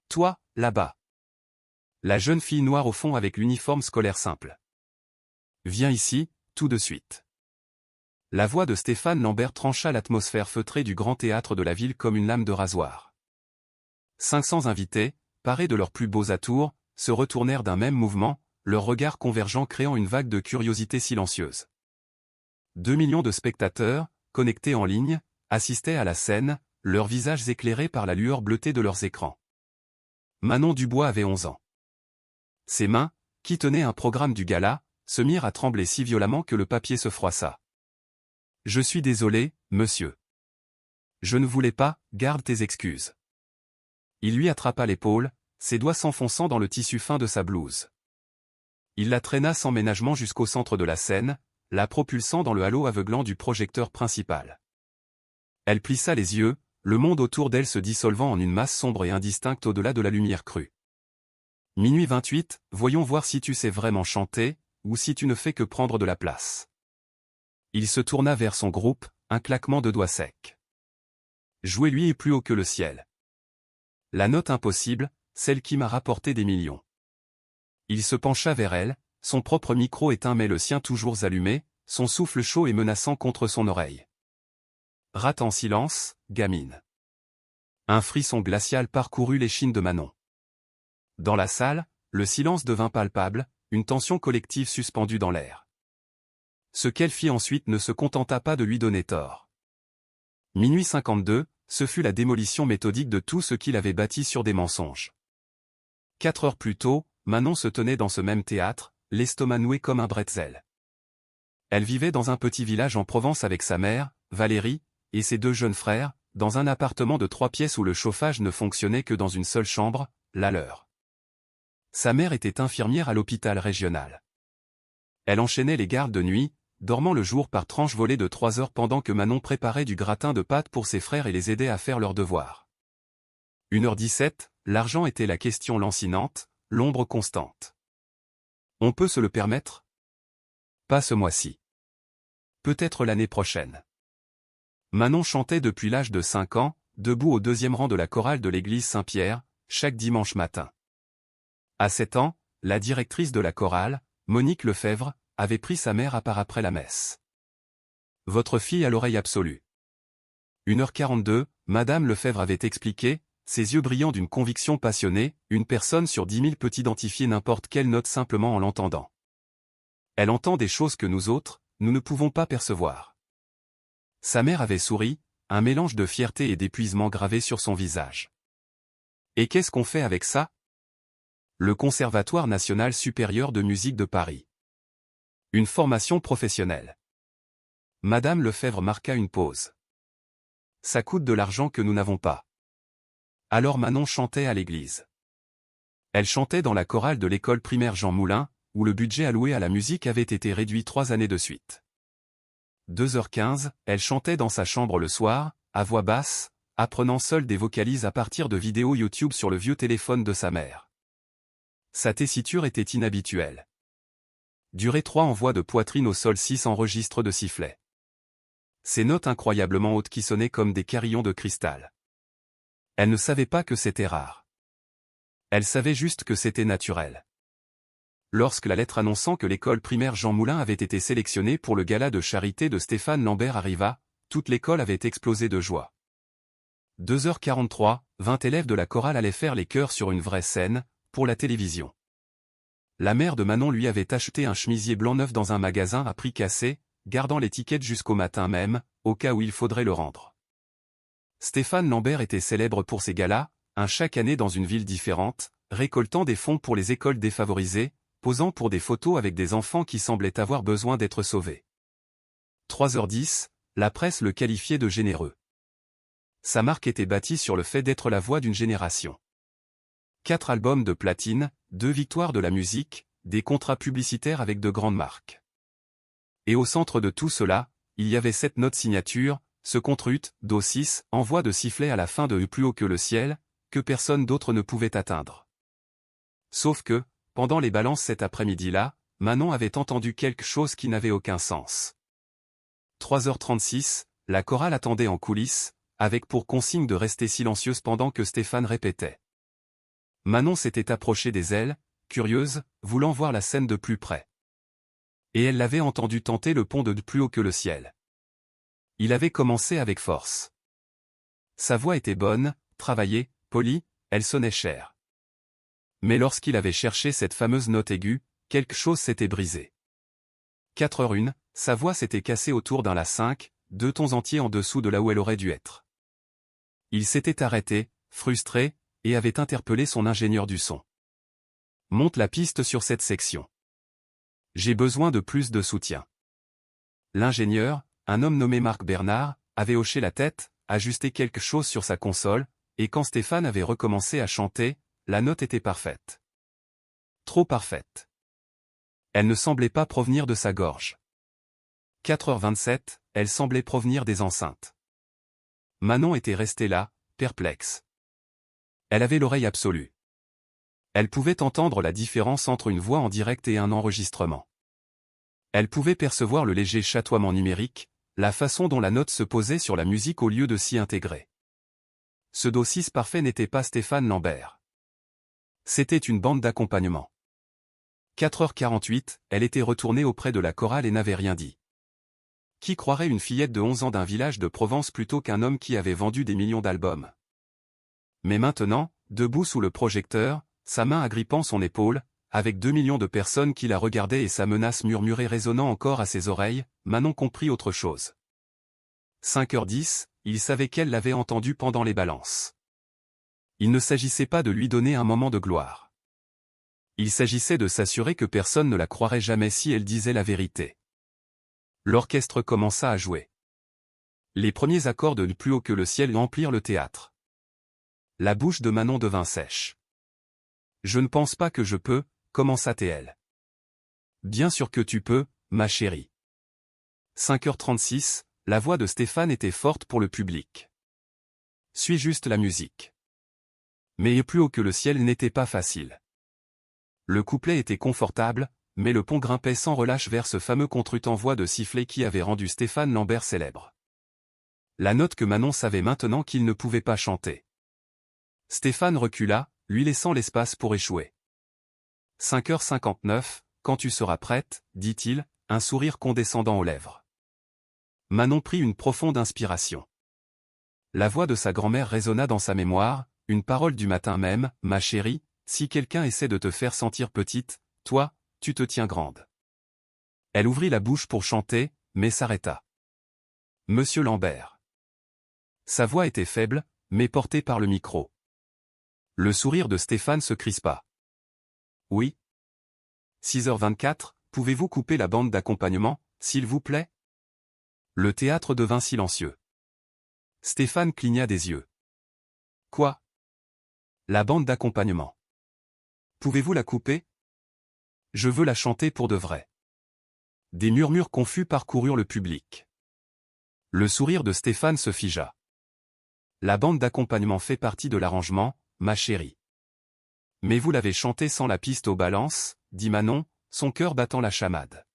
Toi, là-bas. La jeune fille noire au fond avec l'uniforme scolaire simple. Viens ici, tout de suite. La voix de Stéphane Lambert trancha l'atmosphère feutrée du grand théâtre de la ville comme une lame de rasoir. 500 invités, parés de leurs plus beaux atours, se retournèrent d'un même mouvement, leurs regards convergeant créant une vague de curiosité silencieuse. 2 millions de spectateurs, connectés en ligne, assistaient à la scène, leurs visages éclairés par la lueur bleutée de leurs écrans. Manon Dubois avait 11 ans. Ses mains, qui tenaient un programme du gala, se mirent à trembler si violemment que le papier se froissa. « Je suis désolé, monsieur. Je ne voulais pas, garde tes excuses. » Il lui attrapa l'épaule, ses doigts s'enfonçant dans le tissu fin de sa blouse. Il la traîna sans ménagement jusqu'au centre de la scène, la propulsant dans le halo aveuglant du projecteur principal. Elle plissa les yeux, le monde autour d'elle se dissolvant en une masse sombre et indistincte au-delà de la lumière crue. Minuit 28, voyons voir si tu sais vraiment chanter, ou si tu ne fais que prendre de la place. Il se tourna vers son groupe, un claquement de doigts secs. Jouez-lui est plus haut que le ciel. La note impossible, celle qui m'a rapporté des millions. Il se pencha vers elle, son propre micro éteint mais le sien toujours allumé, son souffle chaud et menaçant contre son oreille. Rate en silence, gamine. Un frisson glacial parcourut l'échine de Manon. Dans la salle, le silence devint palpable, une tension collective suspendue dans l'air. Ce qu'elle fit ensuite ne se contenta pas de lui donner tort. Minuit 52, ce fut la démolition méthodique de tout ce qu'il avait bâti sur des mensonges. 4 heures plus tôt, Manon se tenait dans ce même théâtre, l'estomac noué comme un bretzel. Elle vivait dans un petit village en Provence avec sa mère, Valérie, et ses 2 jeunes frères, dans un appartement de 3 pièces où le chauffage ne fonctionnait que dans une seule chambre, la leur. Sa mère était infirmière à l'hôpital régional. Elle enchaînait les gardes de nuit, dormant le jour par tranches volées de 3 heures pendant que Manon préparait du gratin de pâtes pour ses frères et les aidait à faire leurs devoirs. 1h17, l'argent était la question lancinante, l'ombre constante. On peut se le permettre? Pas ce mois-ci. Peut-être l'année prochaine. Manon chantait depuis l'âge de 5 ans, debout au 2e rang de la chorale de l'église Saint-Pierre, chaque dimanche matin. À 7 ans, la directrice de la chorale, Monique Lefebvre, avait pris sa mère à part après la messe. Votre fille a l'oreille absolue. 1h42, Madame Lefebvre avait expliqué, ses yeux brillants d'une conviction passionnée, une personne sur 10 000 peut identifier n'importe quelle note simplement en l'entendant. Elle entend des choses que nous autres, nous ne pouvons pas percevoir. Sa mère avait souri, un mélange de fierté et d'épuisement gravé sur son visage. Et qu'est-ce qu'on fait avec ça? Le Conservatoire national supérieur de musique de Paris. Une formation professionnelle. Madame Lefebvre marqua une pause. Ça coûte de l'argent que nous n'avons pas. Alors Manon chantait à l'église. Elle chantait dans la chorale de l'école primaire Jean Moulin, où le budget alloué à la musique avait été réduit 3 années de suite. 2h15, elle chantait dans sa chambre le soir, à voix basse, apprenant seule des vocalises à partir de vidéos YouTube sur le vieux téléphone de sa mère. Sa tessiture était inhabituelle. Durée 3 envois de poitrine au sol 6 enregistres de sifflets. Ces notes incroyablement hautes qui sonnaient comme des carillons de cristal. Elle ne savait pas que c'était rare. Elle savait juste que c'était naturel. Lorsque la lettre annonçant que l'école primaire Jean Moulin avait été sélectionnée pour le gala de charité de Stéphane Lambert arriva, toute l'école avait explosé de joie. 2h43, 20 élèves de la chorale allaient faire les chœurs sur une vraie scène, pour la télévision. La mère de Manon lui avait acheté un chemisier blanc neuf dans un magasin à prix cassé, gardant l'étiquette jusqu'au matin même, au cas où il faudrait le rendre. Stéphane Lambert était célèbre pour ses galas, un chaque année dans une ville différente, récoltant des fonds pour les écoles défavorisées, posant pour des photos avec des enfants qui semblaient avoir besoin d'être sauvés. 3h10, la presse le qualifiait de généreux. Sa marque était bâtie sur le fait d'être la voix d'une génération. 4 albums de platine, 2 victoires de la musique, des contrats publicitaires avec de grandes marques. Et au centre de tout cela, il y avait cette note signature, ce contre-ut, Do 6, en voix de sifflet à la fin de plus haut que le ciel, que personne d'autre ne pouvait atteindre. Sauf que, pendant les balances cet après-midi-là, Manon avait entendu quelque chose qui n'avait aucun sens. 3h36, la chorale attendait en coulisses, avec pour consigne de rester silencieuse pendant que Stéphane répétait. Manon s'était approchée des ailes, curieuse, voulant voir la scène de plus près. Et elle l'avait entendu tenter le pont de plus haut que le ciel. Il avait commencé avec force. Sa voix était bonne, travaillée, polie, elle sonnait cher. Mais lorsqu'il avait cherché cette fameuse note aiguë, quelque chose s'était brisé. 4h01, sa voix s'était cassée autour d'un la 5, 2 tons entiers en dessous de là où elle aurait dû être. Il s'était arrêté, frustré, et avait interpellé son ingénieur du son. Monte la piste sur cette section. J'ai besoin de plus de soutien. L'ingénieur, un homme nommé Marc Bernard, avait hoché la tête, ajusté quelque chose sur sa console, et quand Stéphane avait recommencé à chanter, la note était parfaite. Trop parfaite. Elle ne semblait pas provenir de sa gorge. 4h27, elle semblait provenir des enceintes. Manon était restée là, perplexe. Elle avait l'oreille absolue. Elle pouvait entendre la différence entre une voix en direct et un enregistrement. Elle pouvait percevoir le léger chatoiement numérique, la façon dont la note se posait sur la musique au lieu de s'y intégrer. Ce do 6 parfait n'était pas Stéphane Lambert. C'était une bande d'accompagnement. 4h48, elle était retournée auprès de la chorale et n'avait rien dit. Qui croirait une fillette de 11 ans d'un village de Provence plutôt qu'un homme qui avait vendu des millions d'albums? Mais maintenant, debout sous le projecteur, sa main agrippant son épaule, avec 2 millions de personnes qui la regardaient et sa menace murmurée résonnant encore à ses oreilles, Manon comprit autre chose. 5h10, il savait qu'elle l'avait entendu pendant les balances. Il ne s'agissait pas de lui donner un moment de gloire. Il s'agissait de s'assurer que personne ne la croirait jamais si elle disait la vérité. L'orchestre commença à jouer. Les premiers accords de Plus haut que le ciel emplirent le théâtre. La bouche de Manon devint sèche. « Je ne pense pas que je peux », commença-t-elle. « Bien sûr que tu peux, ma chérie. » 5h36, la voix de Stéphane était forte pour le public. « Suis juste la musique. » Mais Plus haut que le ciel n'était pas facile. Le couplet était confortable, mais le pont grimpait sans relâche vers ce fameux contretemps voix de sifflet qui avait rendu Stéphane Lambert célèbre. La note que Manon savait maintenant qu'il ne pouvait pas chanter. Stéphane recula, lui laissant l'espace pour échouer. 5h59, quand tu seras prête, dit-il, un sourire condescendant aux lèvres. Manon prit une profonde inspiration. La voix de sa grand-mère résonna dans sa mémoire, une parole du matin même, ma chérie, si quelqu'un essaie de te faire sentir petite, toi, tu te tiens grande. Elle ouvrit la bouche pour chanter, mais s'arrêta. Monsieur Lambert. Sa voix était faible, mais portée par le micro. Le sourire de Stéphane se crispa. Oui. 6h24, pouvez-vous couper la bande d'accompagnement, s'il vous plaît? Le théâtre devint silencieux. Stéphane cligna des yeux. Quoi? La bande d'accompagnement. Pouvez-vous la couper? Je veux la chanter pour de vrai. Des murmures confus parcoururent le public. Le sourire de Stéphane se figea. La bande d'accompagnement fait partie de l'arrangement, ma chérie. Mais vous l'avez chantée sans la piste aux balances, dit Manon, son cœur battant la chamade.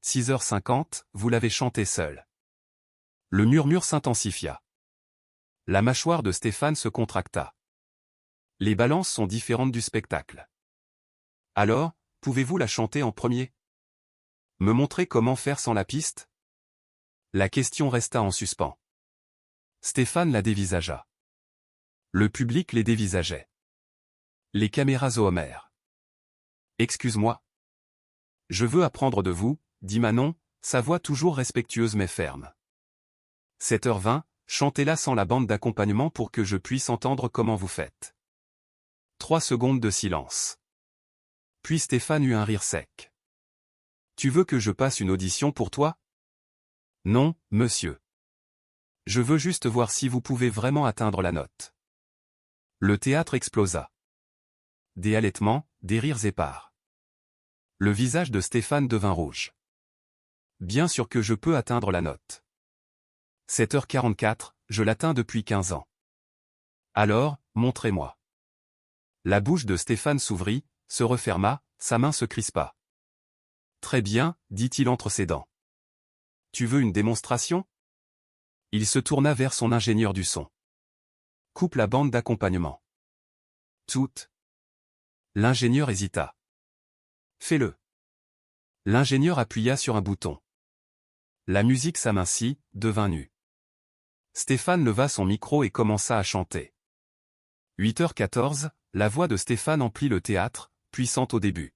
6h50, vous l'avez chantée seule. Le murmure s'intensifia. La mâchoire de Stéphane se contracta. Les balances sont différentes du spectacle. Alors, pouvez-vous la chanter en premier? Me montrer comment faire sans la piste? La question resta en suspens. Stéphane la dévisagea. Le public les dévisageait. Les caméras au Homer. Excuse-moi. Je veux apprendre de vous, dit Manon, sa voix toujours respectueuse mais ferme. 7h20, chantez-la sans la bande d'accompagnement pour que je puisse entendre comment vous faites. 3 secondes de silence. Puis Stéphane eut un rire sec. Tu veux que je passe une audition pour toi? Non, monsieur. Je veux juste voir si vous pouvez vraiment atteindre la note. Le théâtre explosa. Des halètements, des rires épars. Le visage de Stéphane devint rouge. Bien sûr que je peux atteindre la note. 7h44, je l'atteins depuis 15 ans. Alors, montrez-moi. La bouche de Stéphane s'ouvrit, se referma, sa main se crispa. Très bien, dit-il entre ses dents. Tu veux une démonstration? Il se tourna vers son ingénieur du son. Coupe la bande d'accompagnement. Toutes. L'ingénieur hésita. Fais-le. L'ingénieur appuya sur un bouton. La musique s'amincit, devint nue. Stéphane leva son micro et commença à chanter. 8h14, la voix de Stéphane emplit le théâtre, puissante au début.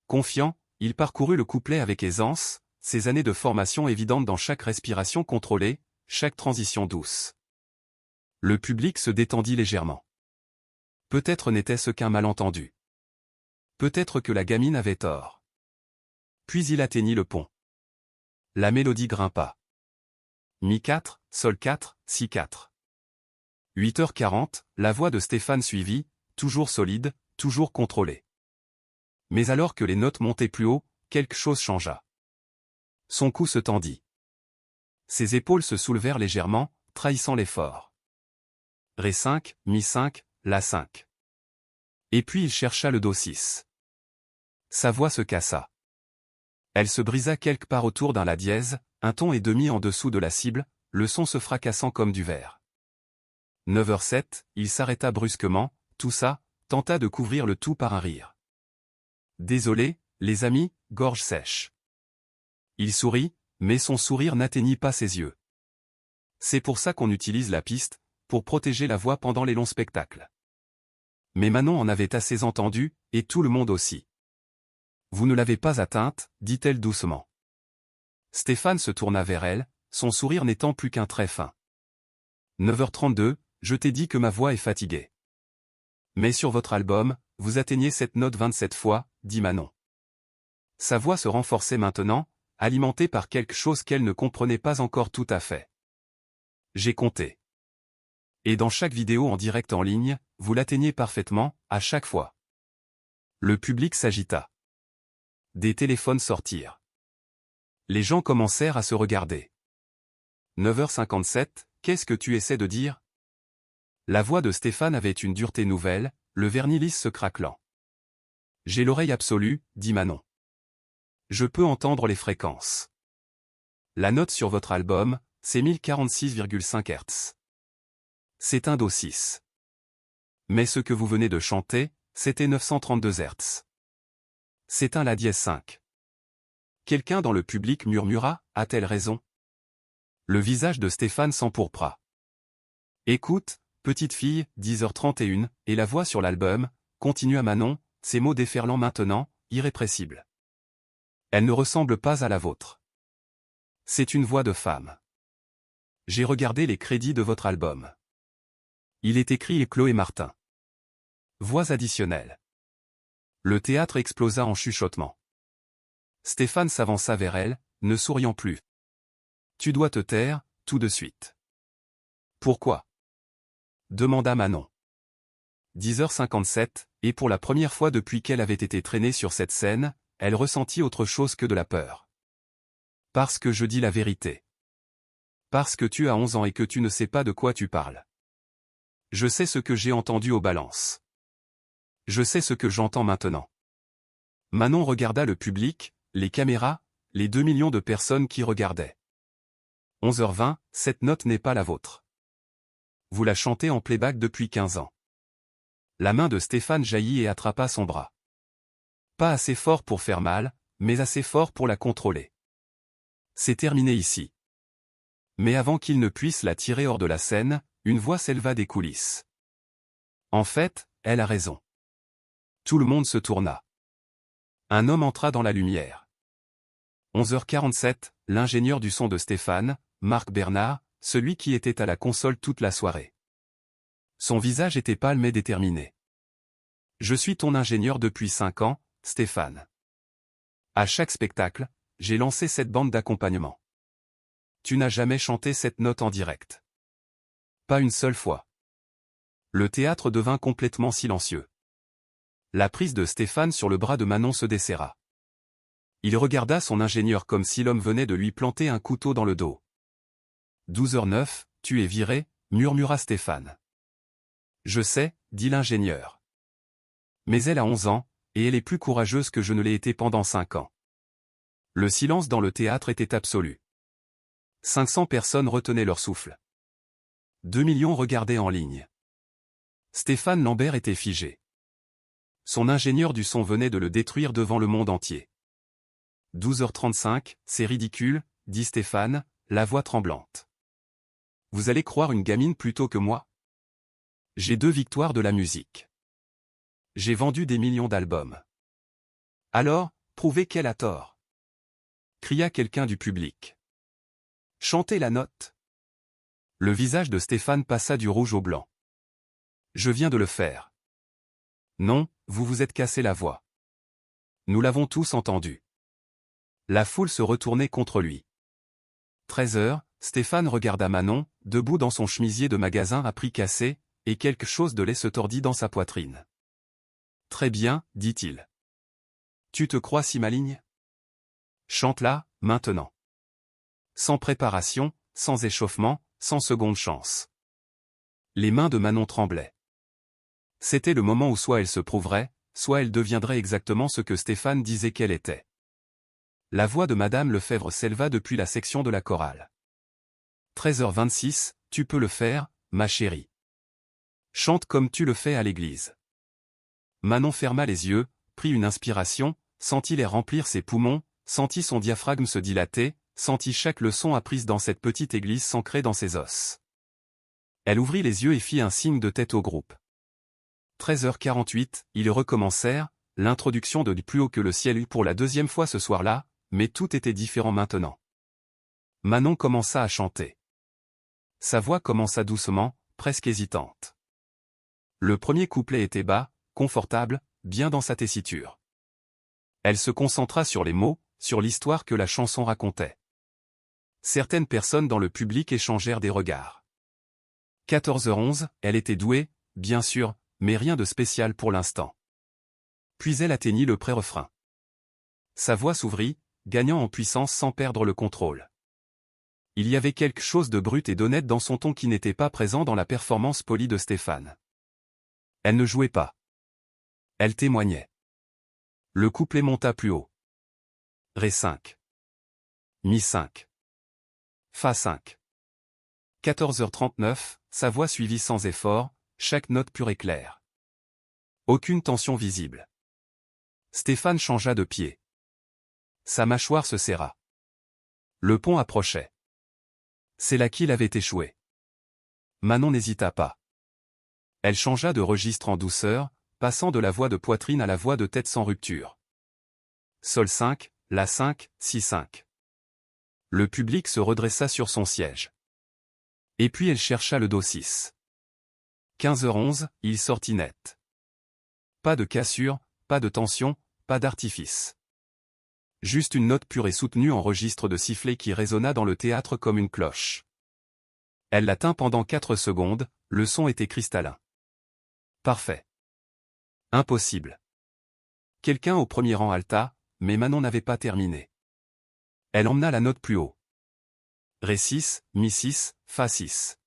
Confiant, il parcourut le couplet avec aisance, ses années de formation évidentes dans chaque respiration contrôlée, chaque transition douce. Le public se détendit légèrement. Peut-être n'était-ce qu'un malentendu. Peut-être que la gamine avait tort. Puis il atteignit le pont. La mélodie grimpa. Mi 4, Sol 4, Si 4. 8h40, la voix de Stéphane suivit, toujours solide, toujours contrôlée. Mais alors que les notes montaient plus haut, quelque chose changea. Son cou se tendit. Ses épaules se soulevèrent légèrement, trahissant l'effort. Ré 5, Mi 5, La 5. Et puis il chercha le Do 6. Sa voix se cassa. Elle se brisa quelque part autour d'un La dièse, un ton et demi en dessous de la cible, le son se fracassant comme du verre. 9h07, il s'arrêta brusquement, toussa, tenta de couvrir le tout par un rire. Désolé, les amis, gorge sèche. Il sourit, mais son sourire n'atteignit pas ses yeux. C'est pour ça qu'on utilise la piste, pour protéger la voix pendant les longs spectacles. Mais Manon en avait assez entendu, et tout le monde aussi. Vous ne l'avez pas atteinte, dit-elle doucement. Stéphane se tourna vers elle, son sourire n'étant plus qu'un trait fin. 9h32, je t'ai dit que ma voix est fatiguée. Mais sur votre album, vous atteignez cette note 27 fois, dit Manon. Sa voix se renforçait maintenant, alimentée par quelque chose qu'elle ne comprenait pas encore tout à fait. J'ai compté. Et dans chaque vidéo en direct en ligne, vous l'atteignez parfaitement, à chaque fois. Le public s'agita. Des téléphones sortirent. Les gens commencèrent à se regarder. 9h57, qu'est-ce que tu essaies de dire? La voix de Stéphane avait une dureté nouvelle, le vernis lisse se craquelant. J'ai l'oreille absolue, dit Manon. Je peux entendre les fréquences. La note sur votre album, c'est 1046,5 Hz. C'est un Do 6. Mais ce que vous venez de chanter, c'était 932 Hz. C'est un La dièse 5. Quelqu'un dans le public murmura, a-t-elle raison? Le visage de Stéphane s'empourpra. Écoute, petite fille, 10h31, et la voix sur l'album, continua Manon, ses mots déferlant maintenant, irrépressibles. Elle ne ressemble pas à la vôtre. C'est une voix de femme. J'ai regardé les crédits de votre album. Il est écrit Chloé Martin. Voix additionnelles. Le théâtre explosa en chuchotements. Stéphane s'avança vers elle, ne souriant plus. Tu dois te taire, tout de suite. Pourquoi? Demanda Manon. 10h57, et pour la première fois depuis qu'elle avait été traînée sur cette scène, elle ressentit autre chose que de la peur. Parce que je dis la vérité. Parce que tu as 11 ans et que tu ne sais pas de quoi tu parles. Je sais ce que j'ai entendu aux balances. Je sais ce que j'entends maintenant. Manon regarda le public, les caméras, les 2 millions de personnes qui regardaient. 11h20, cette note n'est pas la vôtre. Vous la chantez en playback depuis 15 ans. La main de Stéphane jaillit et attrapa son bras. Pas assez fort pour faire mal, mais assez fort pour la contrôler. C'est terminé ici. Mais avant qu'il ne puisse la tirer hors de la scène, une voix s'éleva des coulisses. En fait, elle a raison. Tout le monde se tourna. Un homme entra dans la lumière. 11h47, l'ingénieur du son de Stéphane, Marc Bernard, celui qui était à la console toute la soirée. Son visage était pâle mais déterminé. Je suis ton ingénieur depuis 5 ans, Stéphane. À chaque spectacle, j'ai lancé cette bande d'accompagnement. Tu n'as jamais chanté cette note en direct. Pas une seule fois. Le théâtre devint complètement silencieux. La prise de Stéphane sur le bras de Manon se desserra. Il regarda son ingénieur comme si l'homme venait de lui planter un couteau dans le dos. 12h09, tu es viré, murmura Stéphane. Je sais, dit l'ingénieur. Mais elle a 11 ans, et elle est plus courageuse que je ne l'ai été pendant 5 ans. Le silence dans le théâtre était absolu. 500 personnes retenaient leur souffle. 2 millions regardaient en ligne. Stéphane Lambert était figé. Son ingénieur du son venait de le détruire devant le monde entier. 12h35, c'est ridicule, dit Stéphane, la voix tremblante. Vous allez croire une gamine plutôt que moi? J'ai 2 victoires de la musique. J'ai vendu des millions d'albums. Alors, prouvez qu'elle a tort. Cria quelqu'un du public. Chantez la note. Le visage de Stéphane passa du rouge au blanc. Je viens de le faire. Non, vous vous êtes cassé la voix. Nous l'avons tous entendu. La foule se retournait contre lui. 13h, Stéphane regarda Manon, debout dans son chemisier de magasin à prix cassé, et quelque chose de lait se tordit dans sa poitrine. Très bien, dit-il. Tu te crois si maligne? Chante-la, maintenant. Sans préparation, sans échauffement, sans seconde chance. Les mains de Manon tremblaient. C'était le moment où soit elle se prouverait, soit elle deviendrait exactement ce que Stéphane disait qu'elle était. La voix de Madame Lefebvre s'éleva depuis la section de la chorale. 13h26, tu peux le faire, ma chérie. Chante comme tu le fais à l'église. Manon ferma les yeux, prit une inspiration, sentit l'air remplir ses poumons, sentit son diaphragme se dilater, sentit chaque leçon apprise dans cette petite église s'ancrer dans ses os. Elle ouvrit les yeux et fit un signe de tête au groupe. 13h48, ils recommencèrent, l'introduction de Du plus haut que le ciel eut pour la 2e fois ce soir-là, mais tout était différent maintenant. Manon commença à chanter. Sa voix commença doucement, presque hésitante. Le premier couplet était bas, confortable, bien dans sa tessiture. Elle se concentra sur les mots, sur l'histoire que la chanson racontait. Certaines personnes dans le public échangèrent des regards. 14h11, elle était douée, bien sûr, mais rien de spécial pour l'instant. Puis elle atteignit le pré-refrain. Sa voix s'ouvrit, gagnant en puissance sans perdre le contrôle. Il y avait quelque chose de brut et d'honnête dans son ton qui n'était pas présent dans la performance polie de Stéphane. Elle ne jouait pas. Elle témoignait. Le couplet monta plus haut. Ré 5. Mi 5. Fa 5. 14h39, sa voix suivit sans effort, chaque note pure et claire. Aucune tension visible. Stéphane changea de pied. Sa mâchoire se serra. Le pont approchait. C'est là qu'il avait échoué. Manon n'hésita pas. Elle changea de registre en douceur, passant de la voix de poitrine à la voix de tête sans rupture. Sol 5, La 5, Si 5. Le public se redressa sur son siège. Et puis elle chercha le Do 6. 15h11, il sortit net. Pas de cassure, pas de tension, pas d'artifice. Juste une note pure et soutenue en registre de sifflet qui résonna dans le théâtre comme une cloche. Elle la tint pendant 4 secondes, le son était cristallin. Parfait. Impossible. Quelqu'un au premier rang halta, mais Manon n'avait pas terminé. Elle emmena la note plus haut. Ré 6, Mi 6, Fa 6.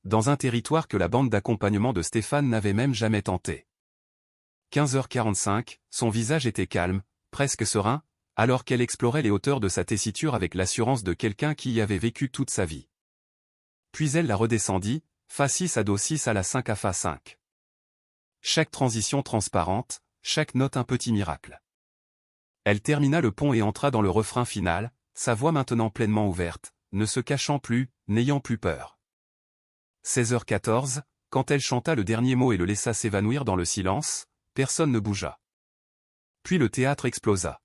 Dans un territoire que la bande d'accompagnement de Stéphane n'avait même jamais tenté. 15h45, son visage était calme, presque serein, alors qu'elle explorait les hauteurs de sa tessiture avec l'assurance de quelqu'un qui y avait vécu toute sa vie. Puis elle la redescendit, Fa 6 à Do 6 à La 5 à Fa 5. Chaque transition transparente, chaque note un petit miracle. Elle termina le pont et entra dans le refrain final, sa voix maintenant pleinement ouverte, ne se cachant plus, n'ayant plus peur. 16h14, quand elle chanta le dernier mot et le laissa s'évanouir dans le silence, personne ne bougea. Puis le théâtre explosa.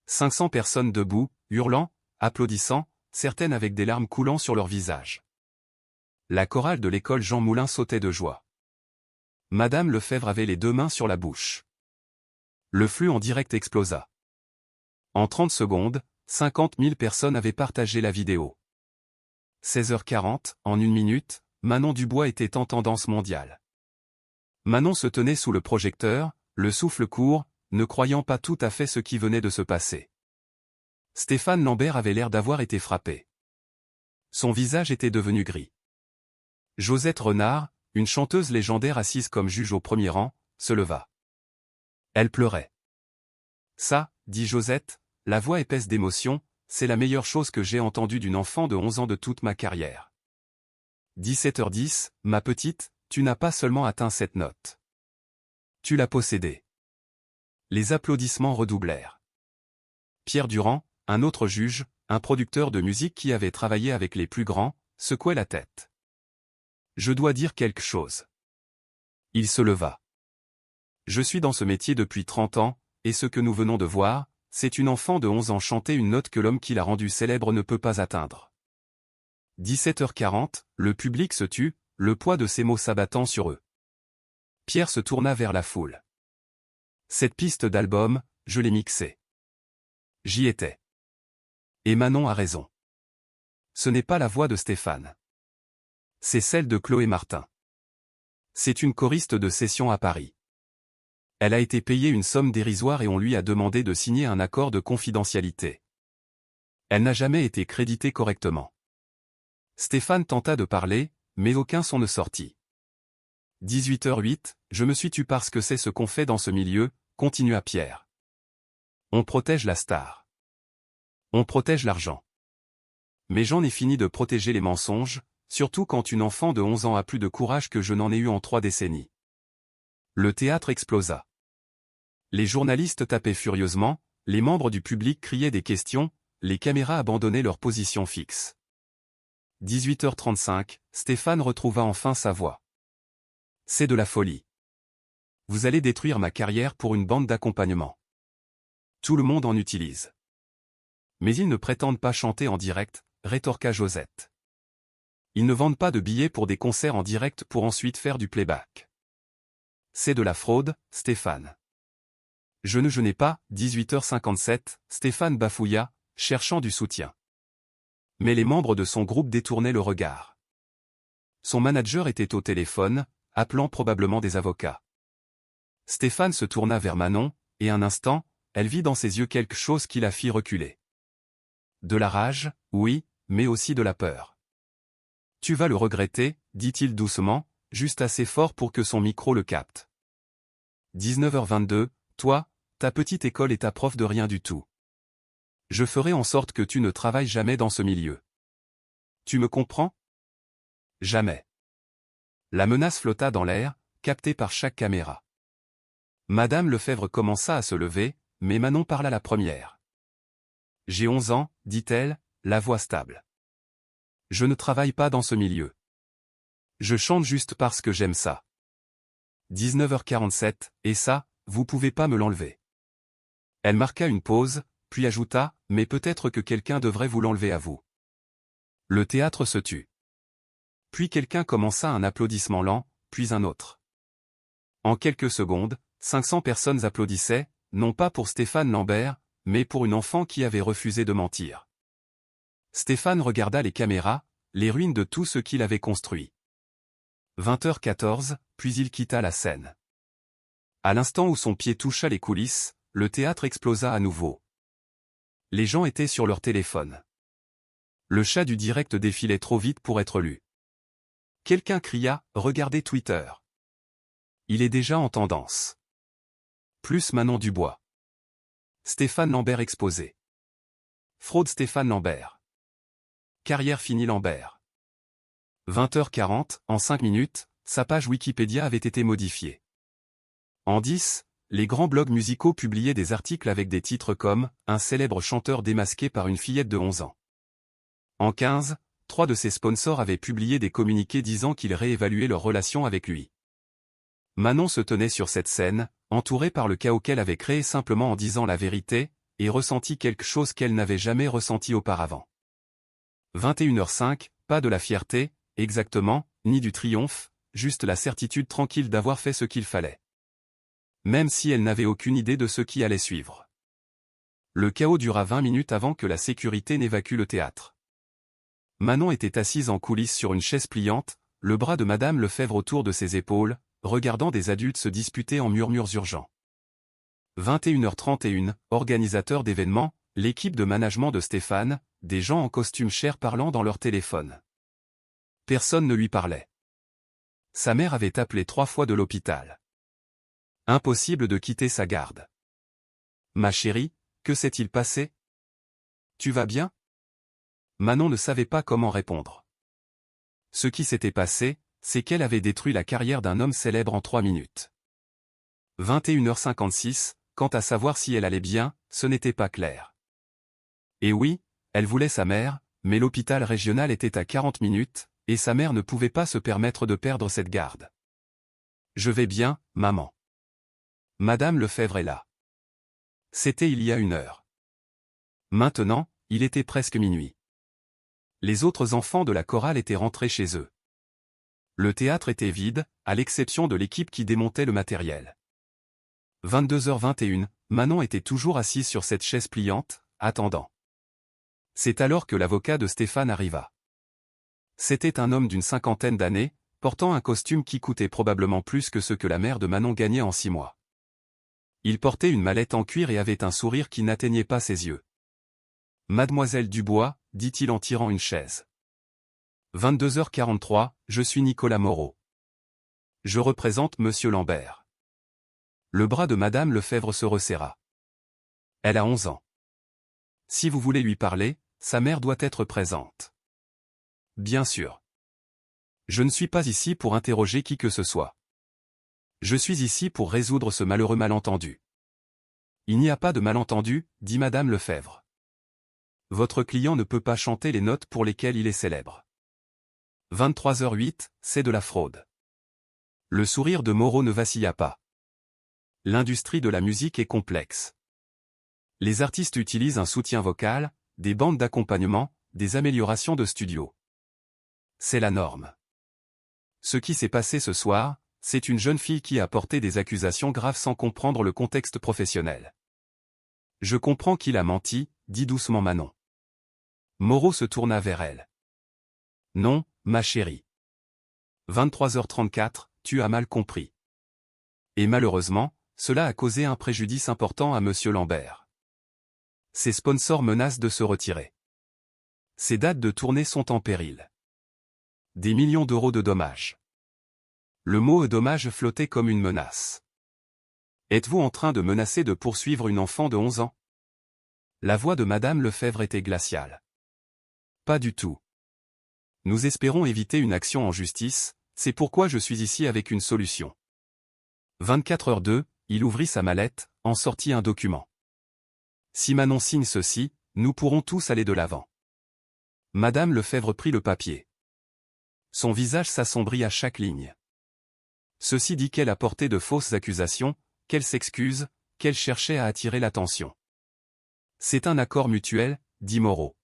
500 personnes debout, hurlant, applaudissant, certaines avec des larmes coulant sur leur visage. La chorale de l'école Jean Moulin sautait de joie. Madame Lefebvre avait les 2 mains sur la bouche. Le flux en direct explosa. En 30 secondes, 50 000 personnes avaient partagé la vidéo. 16h40, en 1 minute, Manon Dubois était en tendance mondiale. Manon se tenait sous le projecteur, le souffle court, ne croyant pas tout à fait ce qui venait de se passer. Stéphane Lambert avait l'air d'avoir été frappé. Son visage était devenu gris. Josette Renard, une chanteuse légendaire assise comme juge au premier rang, se leva. Elle pleurait. Ça, dit Josette, la voix épaisse d'émotion, c'est la meilleure chose que j'ai entendue d'une enfant de 11 ans de toute ma carrière. 17h10, ma petite, tu n'as pas seulement atteint cette note. Tu l'as possédée. Les applaudissements redoublèrent. Pierre Durand, un autre juge, un producteur de musique qui avait travaillé avec les plus grands, secouait la tête. Je dois dire quelque chose. Il se leva. Je suis dans ce métier depuis 30 ans, et ce que nous venons de voir, c'est une enfant de 11 ans chanter une note que l'homme qui l'a rendue célèbre ne peut pas atteindre. 17h40, le public se tut, le poids de ces mots s'abattant sur eux. Pierre se tourna vers la foule. Cette piste d'album, je l'ai mixée. J'y étais. Et Manon a raison. Ce n'est pas la voix de Stéphane. C'est celle de Chloé Martin. C'est une choriste de session à Paris. Elle a été payée une somme dérisoire et on lui a demandé de signer un accord de confidentialité. Elle n'a jamais été créditée correctement. Stéphane tenta de parler, mais aucun son ne sortit. 18h08, je me suis tu parce que c'est ce qu'on fait dans ce milieu, continua Pierre. On protège la star. On protège l'argent. Mais j'en ai fini de protéger les mensonges, surtout quand une enfant de 11 ans a plus de courage que je n'en ai eu en 3 décennies. Le théâtre explosa. Les journalistes tapaient furieusement, les membres du public criaient des questions, les caméras abandonnaient leur position fixe. 18h35, Stéphane retrouva enfin sa voix. C'est de la folie. Vous allez détruire ma carrière pour une bande d'accompagnement. Tout le monde en utilise. Mais ils ne prétendent pas chanter en direct, rétorqua Josette. Ils ne vendent pas de billets pour des concerts en direct pour ensuite faire du playback. C'est de la fraude, Stéphane. Je n'ai pas, 18h57, Stéphane bafouilla, cherchant du soutien. Mais les membres de son groupe détournaient le regard. Son manager était au téléphone, appelant probablement des avocats. Stéphane se tourna vers Manon, et un instant, elle vit dans ses yeux quelque chose qui la fit reculer. De la rage, oui, mais aussi de la peur. Tu vas le regretter, dit-il doucement, juste assez fort pour que son micro le capte. 19h22, toi, ta petite école et ta prof de rien du tout. Je ferai en sorte que tu ne travailles jamais dans ce milieu. Tu me comprends? Jamais. La menace flotta dans l'air, captée par chaque caméra. Madame Lefebvre commença à se lever, mais Manon parla la première. J'ai 11 ans, dit-elle, la voix stable. Je ne travaille pas dans ce milieu. Je chante juste parce que j'aime ça. 19h47, et ça, vous pouvez pas me l'enlever. Elle marqua une pause, puis ajouta, mais peut-être que quelqu'un devrait vous l'enlever à vous. Le théâtre se tut. Puis quelqu'un commença un applaudissement lent, puis un autre. En quelques secondes, 500 personnes applaudissaient, non pas pour Stéphane Lambert, mais pour une enfant qui avait refusé de mentir. Stéphane regarda les caméras, les ruines de tout ce qu'il avait construit. 20h14, puis il quitta la scène. À l'instant où son pied toucha les coulisses, le théâtre explosa à nouveau. Les gens étaient sur leur téléphone. Le chat du direct défilait trop vite pour être lu. Quelqu'un cria, regardez Twitter. Il est déjà en tendance. Plus Manon Dubois. Stéphane Lambert exposé. Fraude Stéphane Lambert. Carrière finie Lambert. 20h40, en 5 minutes, sa page Wikipédia avait été modifiée. En 10, les grands blogs musicaux publiaient des articles avec des titres comme « Un célèbre chanteur démasqué par une fillette de 11 ans ». En 15, 3 de ses sponsors avaient publié des communiqués disant qu'ils réévaluaient leur relation avec lui. Manon se tenait sur cette scène, entourée par le chaos qu'elle avait créé simplement en disant la vérité, et ressentit quelque chose qu'elle n'avait jamais ressenti auparavant. 21h05, pas de la fierté, exactement, ni du triomphe, juste la certitude tranquille d'avoir fait ce qu'il fallait. Même si elle n'avait aucune idée de ce qui allait suivre. Le chaos dura 20 minutes avant que la sécurité n'évacue le théâtre. Manon était assise en coulisses sur une chaise pliante, le bras de Madame Lefebvre autour de ses épaules, regardant des adultes se disputer en murmures urgents. 21h31, organisateur d'événements, l'équipe de management de Stéphane, des gens en costume cher parlant dans leur téléphone. Personne ne lui parlait. Sa mère avait appelé 3 fois de l'hôpital. Impossible de quitter sa garde. Ma chérie, que s'est-il passé? Tu vas bien? Manon ne savait pas comment répondre. Ce qui s'était passé, c'est qu'elle avait détruit la carrière d'un homme célèbre en 3 minutes. 21h56, quant à savoir si elle allait bien, ce n'était pas clair. Et oui, elle voulait sa mère, mais l'hôpital régional était à 40 minutes, et sa mère ne pouvait pas se permettre de perdre cette garde. Je vais bien, maman. Madame Lefebvre est là. C'était il y a 1 heure. Maintenant, il était presque minuit. Les autres enfants de la chorale étaient rentrés chez eux. Le théâtre était vide, à l'exception de l'équipe qui démontait le matériel. 22h21, Manon était toujours assise sur cette chaise pliante, attendant. C'est alors que l'avocat de Stéphane arriva. C'était un homme d'une 50aine d'années, portant un costume qui coûtait probablement plus que ce que la mère de Manon gagnait en 6 mois. Il portait une mallette en cuir et avait un sourire qui n'atteignait pas ses yeux. « Mademoiselle Dubois », dit-il en tirant une chaise. 22h43, je suis Nicolas Moreau. Je représente Monsieur Lambert. Le bras de Madame Lefebvre se resserra. Elle a 11 ans. Si vous voulez lui parler, sa mère doit être présente. Bien sûr. Je ne suis pas ici pour interroger qui que ce soit. Je suis ici pour résoudre ce malheureux malentendu. Il n'y a pas de malentendu, dit Madame Lefebvre. Votre client ne peut pas chanter les notes pour lesquelles il est célèbre. 23h08, c'est de la fraude. Le sourire de Moreau ne vacilla pas. L'industrie de la musique est complexe. Les artistes utilisent un soutien vocal, des bandes d'accompagnement, des améliorations de studio. C'est la norme. Ce qui s'est passé ce soir, c'est une jeune fille qui a porté des accusations graves sans comprendre le contexte professionnel. Je comprends qu'il a menti, dit doucement Manon. Moreau se tourna vers elle. Non, ma chérie. 23h34, tu as mal compris. Et malheureusement, cela a causé un préjudice important à Monsieur Lambert. Ses sponsors menacent de se retirer. Ses dates de tournée sont en péril. Des millions d'euros de dommages. Le mot dommage flottait comme une menace. Êtes-vous en train de menacer de poursuivre une enfant de 11 ans? La voix de Madame Lefebvre était glaciale. Pas du tout. Nous espérons éviter une action en justice, c'est pourquoi je suis ici avec une solution. 24h02, il ouvrit sa mallette, en sortit un document. Si Manon signe ceci, nous pourrons tous aller de l'avant. Madame Lefebvre prit le papier. Son visage s'assombrit à chaque ligne. Ceci dit qu'elle a porté de fausses accusations, qu'elle s'excuse, qu'elle cherchait à attirer l'attention. C'est un accord mutuel, dit Moreau.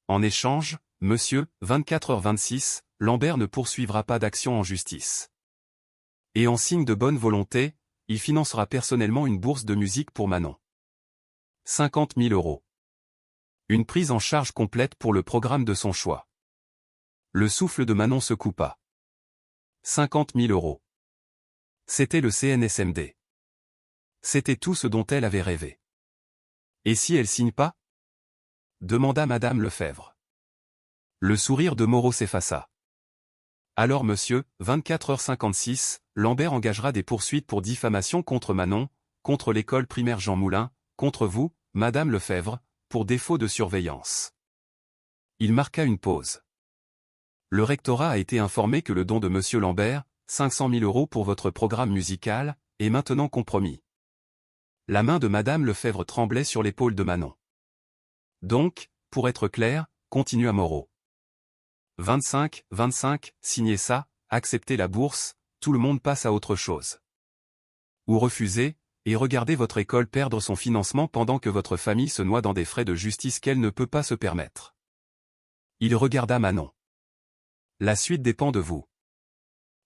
En échange, monsieur, 24h26, Lambert ne poursuivra pas d'action en justice. Et en signe de bonne volonté, il financera personnellement une bourse de musique pour Manon. 50 000 euros. Une prise en charge complète pour le programme de son choix. Le souffle de Manon se coupa. 50 000 euros. C'était le CNSMD. C'était tout ce dont elle avait rêvé. Et si elle signe pas? Demanda Madame Lefebvre. Le sourire de Moreau s'effaça. Alors monsieur, 24h56, Lambert engagera des poursuites pour diffamation contre Manon, contre l'école primaire Jean Moulin, contre vous, Madame Lefebvre, pour défaut de surveillance. Il marqua une pause. Le rectorat a été informé que le don de monsieur Lambert, 500 000 euros pour votre programme musical, est maintenant compromis. La main de Madame Lefebvre tremblait sur l'épaule de Manon. Donc, pour être clair, continua Moreau. 25, signez ça, acceptez la bourse, tout le monde passe à autre chose. Ou refusez, et regardez votre école perdre son financement pendant que votre famille se noie dans des frais de justice qu'elle ne peut pas se permettre. Il regarda Manon. La suite dépend de vous.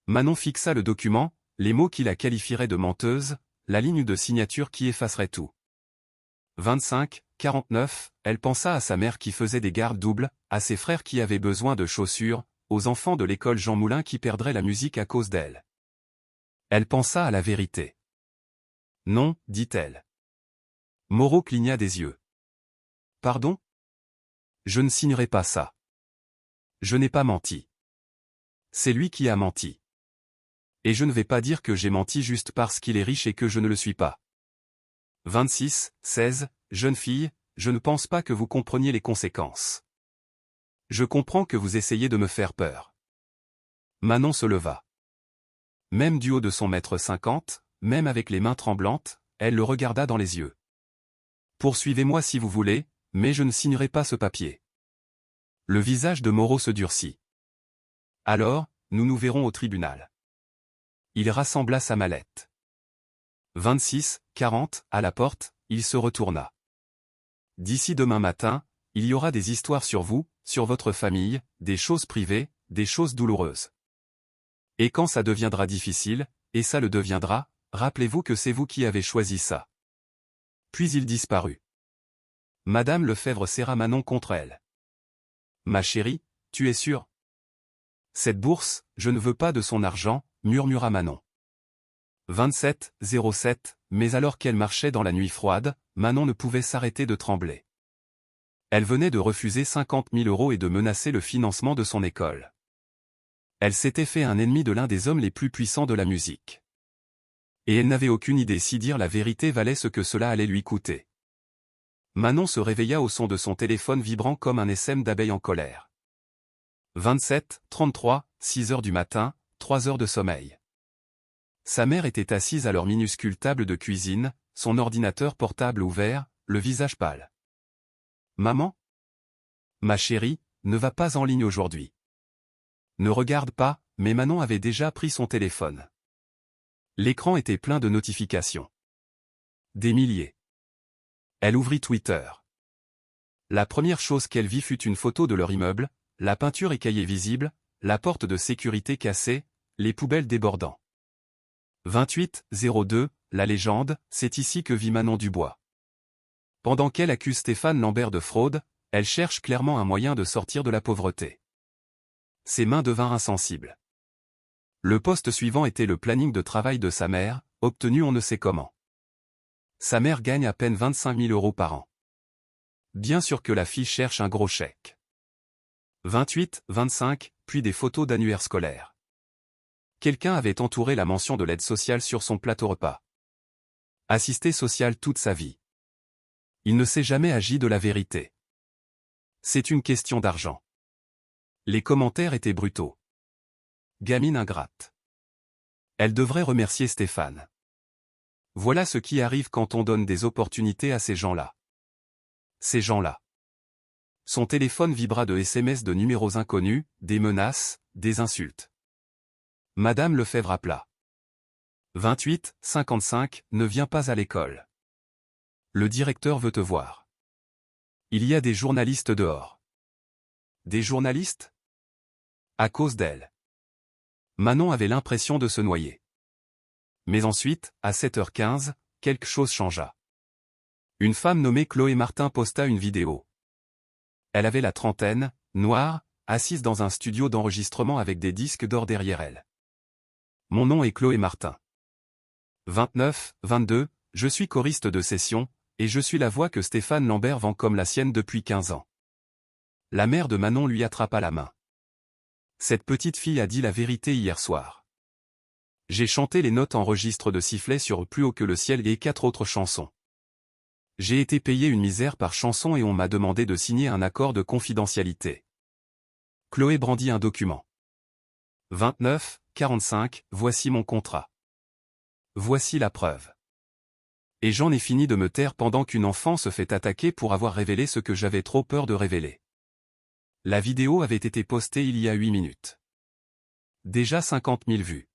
Manon fixa le document, les mots qui la qualifieraient de menteuse, la ligne de signature qui effacerait tout. 25-49, elle pensa à sa mère qui faisait des gardes doubles, à ses frères qui avaient besoin de chaussures, aux enfants de l'école Jean Moulin qui perdraient la musique à cause d'elle. Elle pensa à la vérité. Non, dit-elle. Moreau cligna des yeux. Pardon? Je ne signerai pas ça. Je n'ai pas menti. C'est lui qui a menti. Et je ne vais pas dire que j'ai menti juste parce qu'il est riche et que je ne le suis pas. 26-16, jeune fille, je ne pense pas que vous compreniez les conséquences. Je comprends que vous essayez de me faire peur. Manon se leva. Même du haut de son 1,50 m, même avec les mains tremblantes, elle le regarda dans les yeux. « Poursuivez-moi si vous voulez, mais je ne signerai pas ce papier. » Le visage de Moreau se durcit. « Alors, nous nous verrons au tribunal. » Il rassembla sa mallette. 26:40, à la porte, il se retourna. « D'ici demain matin, il y aura des histoires sur vous, sur votre famille, des choses privées, des choses douloureuses. Et quand ça deviendra difficile, et ça le deviendra, rappelez-vous que c'est vous qui avez choisi ça. » Puis il disparut. Madame Lefebvre serra Manon contre elle. « Ma chérie, tu es sûre ? » « Cette bourse, je ne veux pas de son argent, » murmura Manon. 27:07, mais alors qu'elle marchait dans la nuit froide, Manon ne pouvait s'arrêter de trembler. Elle venait de refuser 50 000 € et de menacer le financement de son école. Elle s'était fait un ennemi de l'un des hommes les plus puissants de la musique. Et elle n'avait aucune idée si dire la vérité valait ce que cela allait lui coûter. Manon se réveilla au son de son téléphone vibrant comme un essaim d'abeilles en colère. 27:33, 6 heures du matin, 3 heures de sommeil. Sa mère était assise à leur minuscule table de cuisine, son ordinateur portable ouvert, le visage pâle. « Maman ? Ma chérie, ne va pas en ligne aujourd'hui. » Ne regarde pas, mais Manon avait déjà pris son téléphone. L'écran était plein de notifications. Des milliers. Elle ouvrit Twitter. La première chose qu'elle vit fut une photo de leur immeuble, la peinture écaillée visible, la porte de sécurité cassée, les poubelles débordant. 28:02, la légende, c'est ici que vit Manon Dubois. Pendant qu'elle accuse Stéphane Lambert de fraude, elle cherche clairement un moyen de sortir de la pauvreté. Ses mains devinrent insensibles. Le poste suivant était le planning de travail de sa mère, obtenu on ne sait comment. Sa mère gagne à peine 25 000 € par an. Bien sûr que la fille cherche un gros chèque. 28:25, puis des photos d'annuaires scolaires. Quelqu'un avait entouré la mention de l'aide sociale sur son plateau repas. Assisté social toute sa vie. Il ne s'est jamais agi de la vérité. C'est une question d'argent. Les commentaires étaient brutaux. Gamine ingrate. Elle devrait remercier Stéphane. Voilà ce qui arrive quand on donne des opportunités à ces gens-là. Ces gens-là. Son téléphone vibra de SMS de numéros inconnus, des menaces, des insultes. Madame Lefebvre appela. 28:55, ne viens pas à l'école. Le directeur veut te voir. Il y a des journalistes dehors. Des journalistes ? À cause d'elle. Manon avait l'impression de se noyer. Mais ensuite, à 7h15, quelque chose changea. Une femme nommée Chloé Martin posta une vidéo. Elle avait la trentaine, noire, assise dans un studio d'enregistrement avec des disques d'or derrière elle. Mon nom est Chloé Martin. 29:22, je suis choriste de session, et je suis la voix que Stéphane Lambert vend comme la sienne depuis 15 ans. La mère de Manon lui attrapa la main. Cette petite fille a dit la vérité hier soir. J'ai chanté les notes en registre de sifflet sur Plus haut que le ciel et 4 autres chansons. J'ai été payé une misère par chanson et on m'a demandé de signer un accord de confidentialité. Chloé brandit un document. 29:45, voici mon contrat. Voici la preuve. Et j'en ai fini de me taire pendant qu'une enfant se fait attaquer pour avoir révélé ce que j'avais trop peur de révéler. La vidéo avait été postée il y a 8 minutes. Déjà 50 000 vues.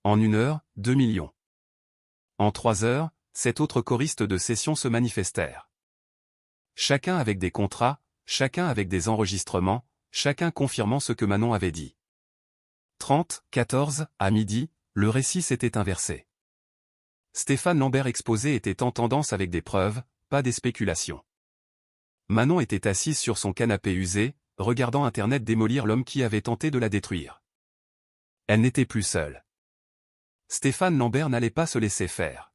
En 1 heure, 2 millions. En 3 heures, 7 autres choristes de session se manifestèrent. Chacun avec des contrats, chacun avec des enregistrements, chacun confirmant ce que Manon avait dit. 30:14, à midi, le récit s'était inversé. Stéphane Lambert exposé était en tendance avec des preuves, pas des spéculations. Manon était assise sur son canapé usé, regardant Internet démolir l'homme qui avait tenté de la détruire. Elle n'était plus seule. Stéphane Lambert n'allait pas se laisser faire.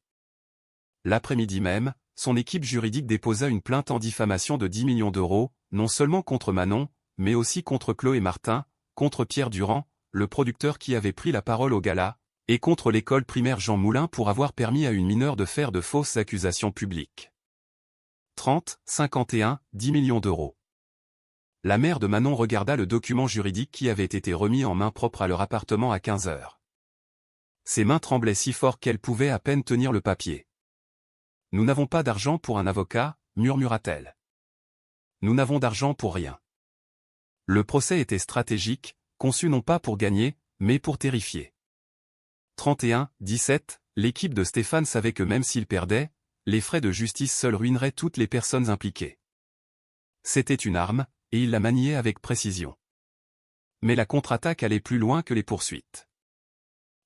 L'après-midi même, son équipe juridique déposa une plainte en diffamation de 10 millions d'euros, non seulement contre Manon, mais aussi contre Chloé Martin, contre Pierre Durand, le producteur qui avait pris la parole au gala, et contre l'école primaire Jean Moulin pour avoir permis à une mineure de faire de fausses accusations publiques. 30:51, 10 millions d'euros. La mère de Manon regarda le document juridique qui avait été remis en main propre à leur appartement à 15 heures. Ses mains tremblaient si fort qu'elle pouvait à peine tenir le papier. « Nous n'avons pas d'argent pour un avocat, murmura-t-elle. Nous n'avons d'argent pour rien. » Le procès était stratégique, conçu non pas pour gagner, mais pour terrifier. 31-17, l'équipe de Stéphane savait que même s'il perdait, les frais de justice seuls ruineraient toutes les personnes impliquées. C'était une arme, et il la maniait avec précision. Mais la contre-attaque allait plus loin que les poursuites.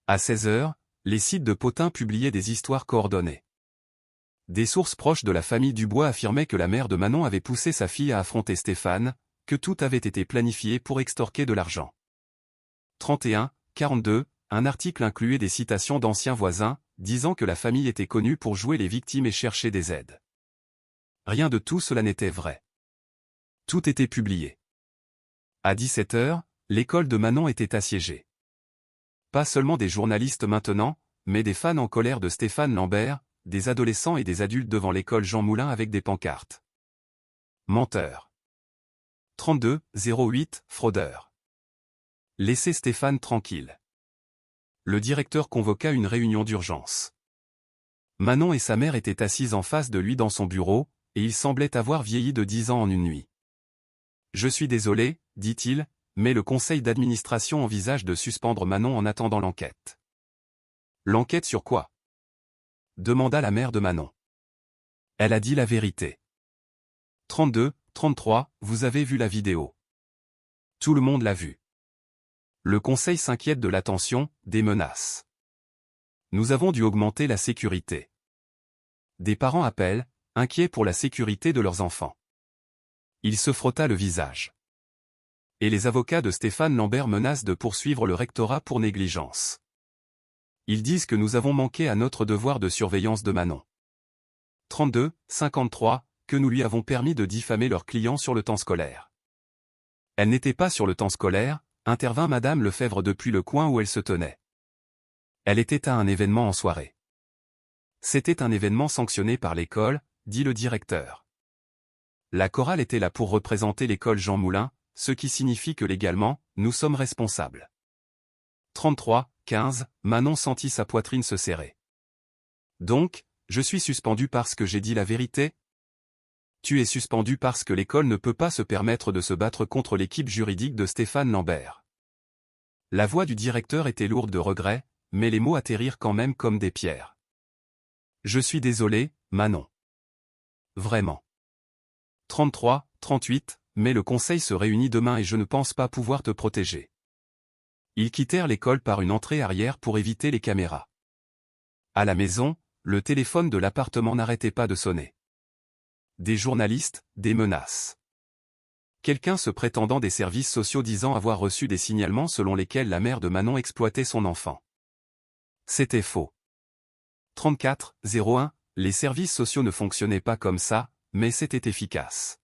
À 16 heures, les sites de potins publiaient des histoires coordonnées. Des sources proches de la famille Dubois affirmaient que la mère de Manon avait poussé sa fille à affronter Stéphane, que tout avait été planifié pour extorquer de l'argent. 31-42, un article incluait des citations d'anciens voisins, disant que la famille était connue pour jouer les victimes et chercher des aides. Rien de tout cela n'était vrai. Tout était publié. À 17 heures, l'école de Manon était assiégée. Pas seulement des journalistes maintenant, mais des fans en colère de Stéphane Lambert, des adolescents et des adultes devant l'école Jean Moulin avec des pancartes. Menteur. 32-08, fraudeur. Laissez Stéphane tranquille. Le directeur convoqua une réunion d'urgence. Manon et sa mère étaient assises en face de lui dans son bureau, et il semblait avoir vieilli de 10 ans en une nuit. « Je suis désolé, dit-il, mais le conseil d'administration envisage de suspendre Manon en attendant l'enquête. » L'enquête sur quoi? Demanda la mère de Manon. Elle a dit la vérité. 32-33, vous avez vu la vidéo. Tout le monde l'a vue. Le conseil s'inquiète de l'attention, des menaces. Nous avons dû augmenter la sécurité. Des parents appellent, inquiets pour la sécurité de leurs enfants. Il se frotta le visage. Et les avocats de Stéphane Lambert menacent de poursuivre le rectorat pour négligence. Ils disent que nous avons manqué à notre devoir de surveillance de Manon. 32-53, que nous lui avons permis de diffamer leurs clients sur le temps scolaire. Elle n'était pas sur le temps scolaire, intervint Madame Lefebvre depuis le coin où elle se tenait. Elle était à un événement en soirée. C'était un événement sanctionné par l'école, dit le directeur. La chorale était là pour représenter l'école Jean Moulin, ce qui signifie que légalement, nous sommes responsables. 33-15, Manon sentit sa poitrine se serrer. Donc, je suis suspendu parce que j'ai dit la vérité? Tu es suspendu parce que l'école ne peut pas se permettre de se battre contre l'équipe juridique de Stéphane Lambert. La voix du directeur était lourde de regret, mais les mots atterrirent quand même comme des pierres. Je suis désolé, Manon. Vraiment. 33-38, mais le conseil se réunit demain et je ne pense pas pouvoir te protéger. Ils quittèrent l'école par une entrée arrière pour éviter les caméras. À la maison, le téléphone de l'appartement n'arrêtait pas de sonner. Des journalistes, des menaces. Quelqu'un se prétendant des services sociaux disant avoir reçu des signalements selon lesquels la mère de Manon exploitait son enfant. C'était faux. 34-01, les services sociaux ne fonctionnaient pas comme ça, mais c'était efficace.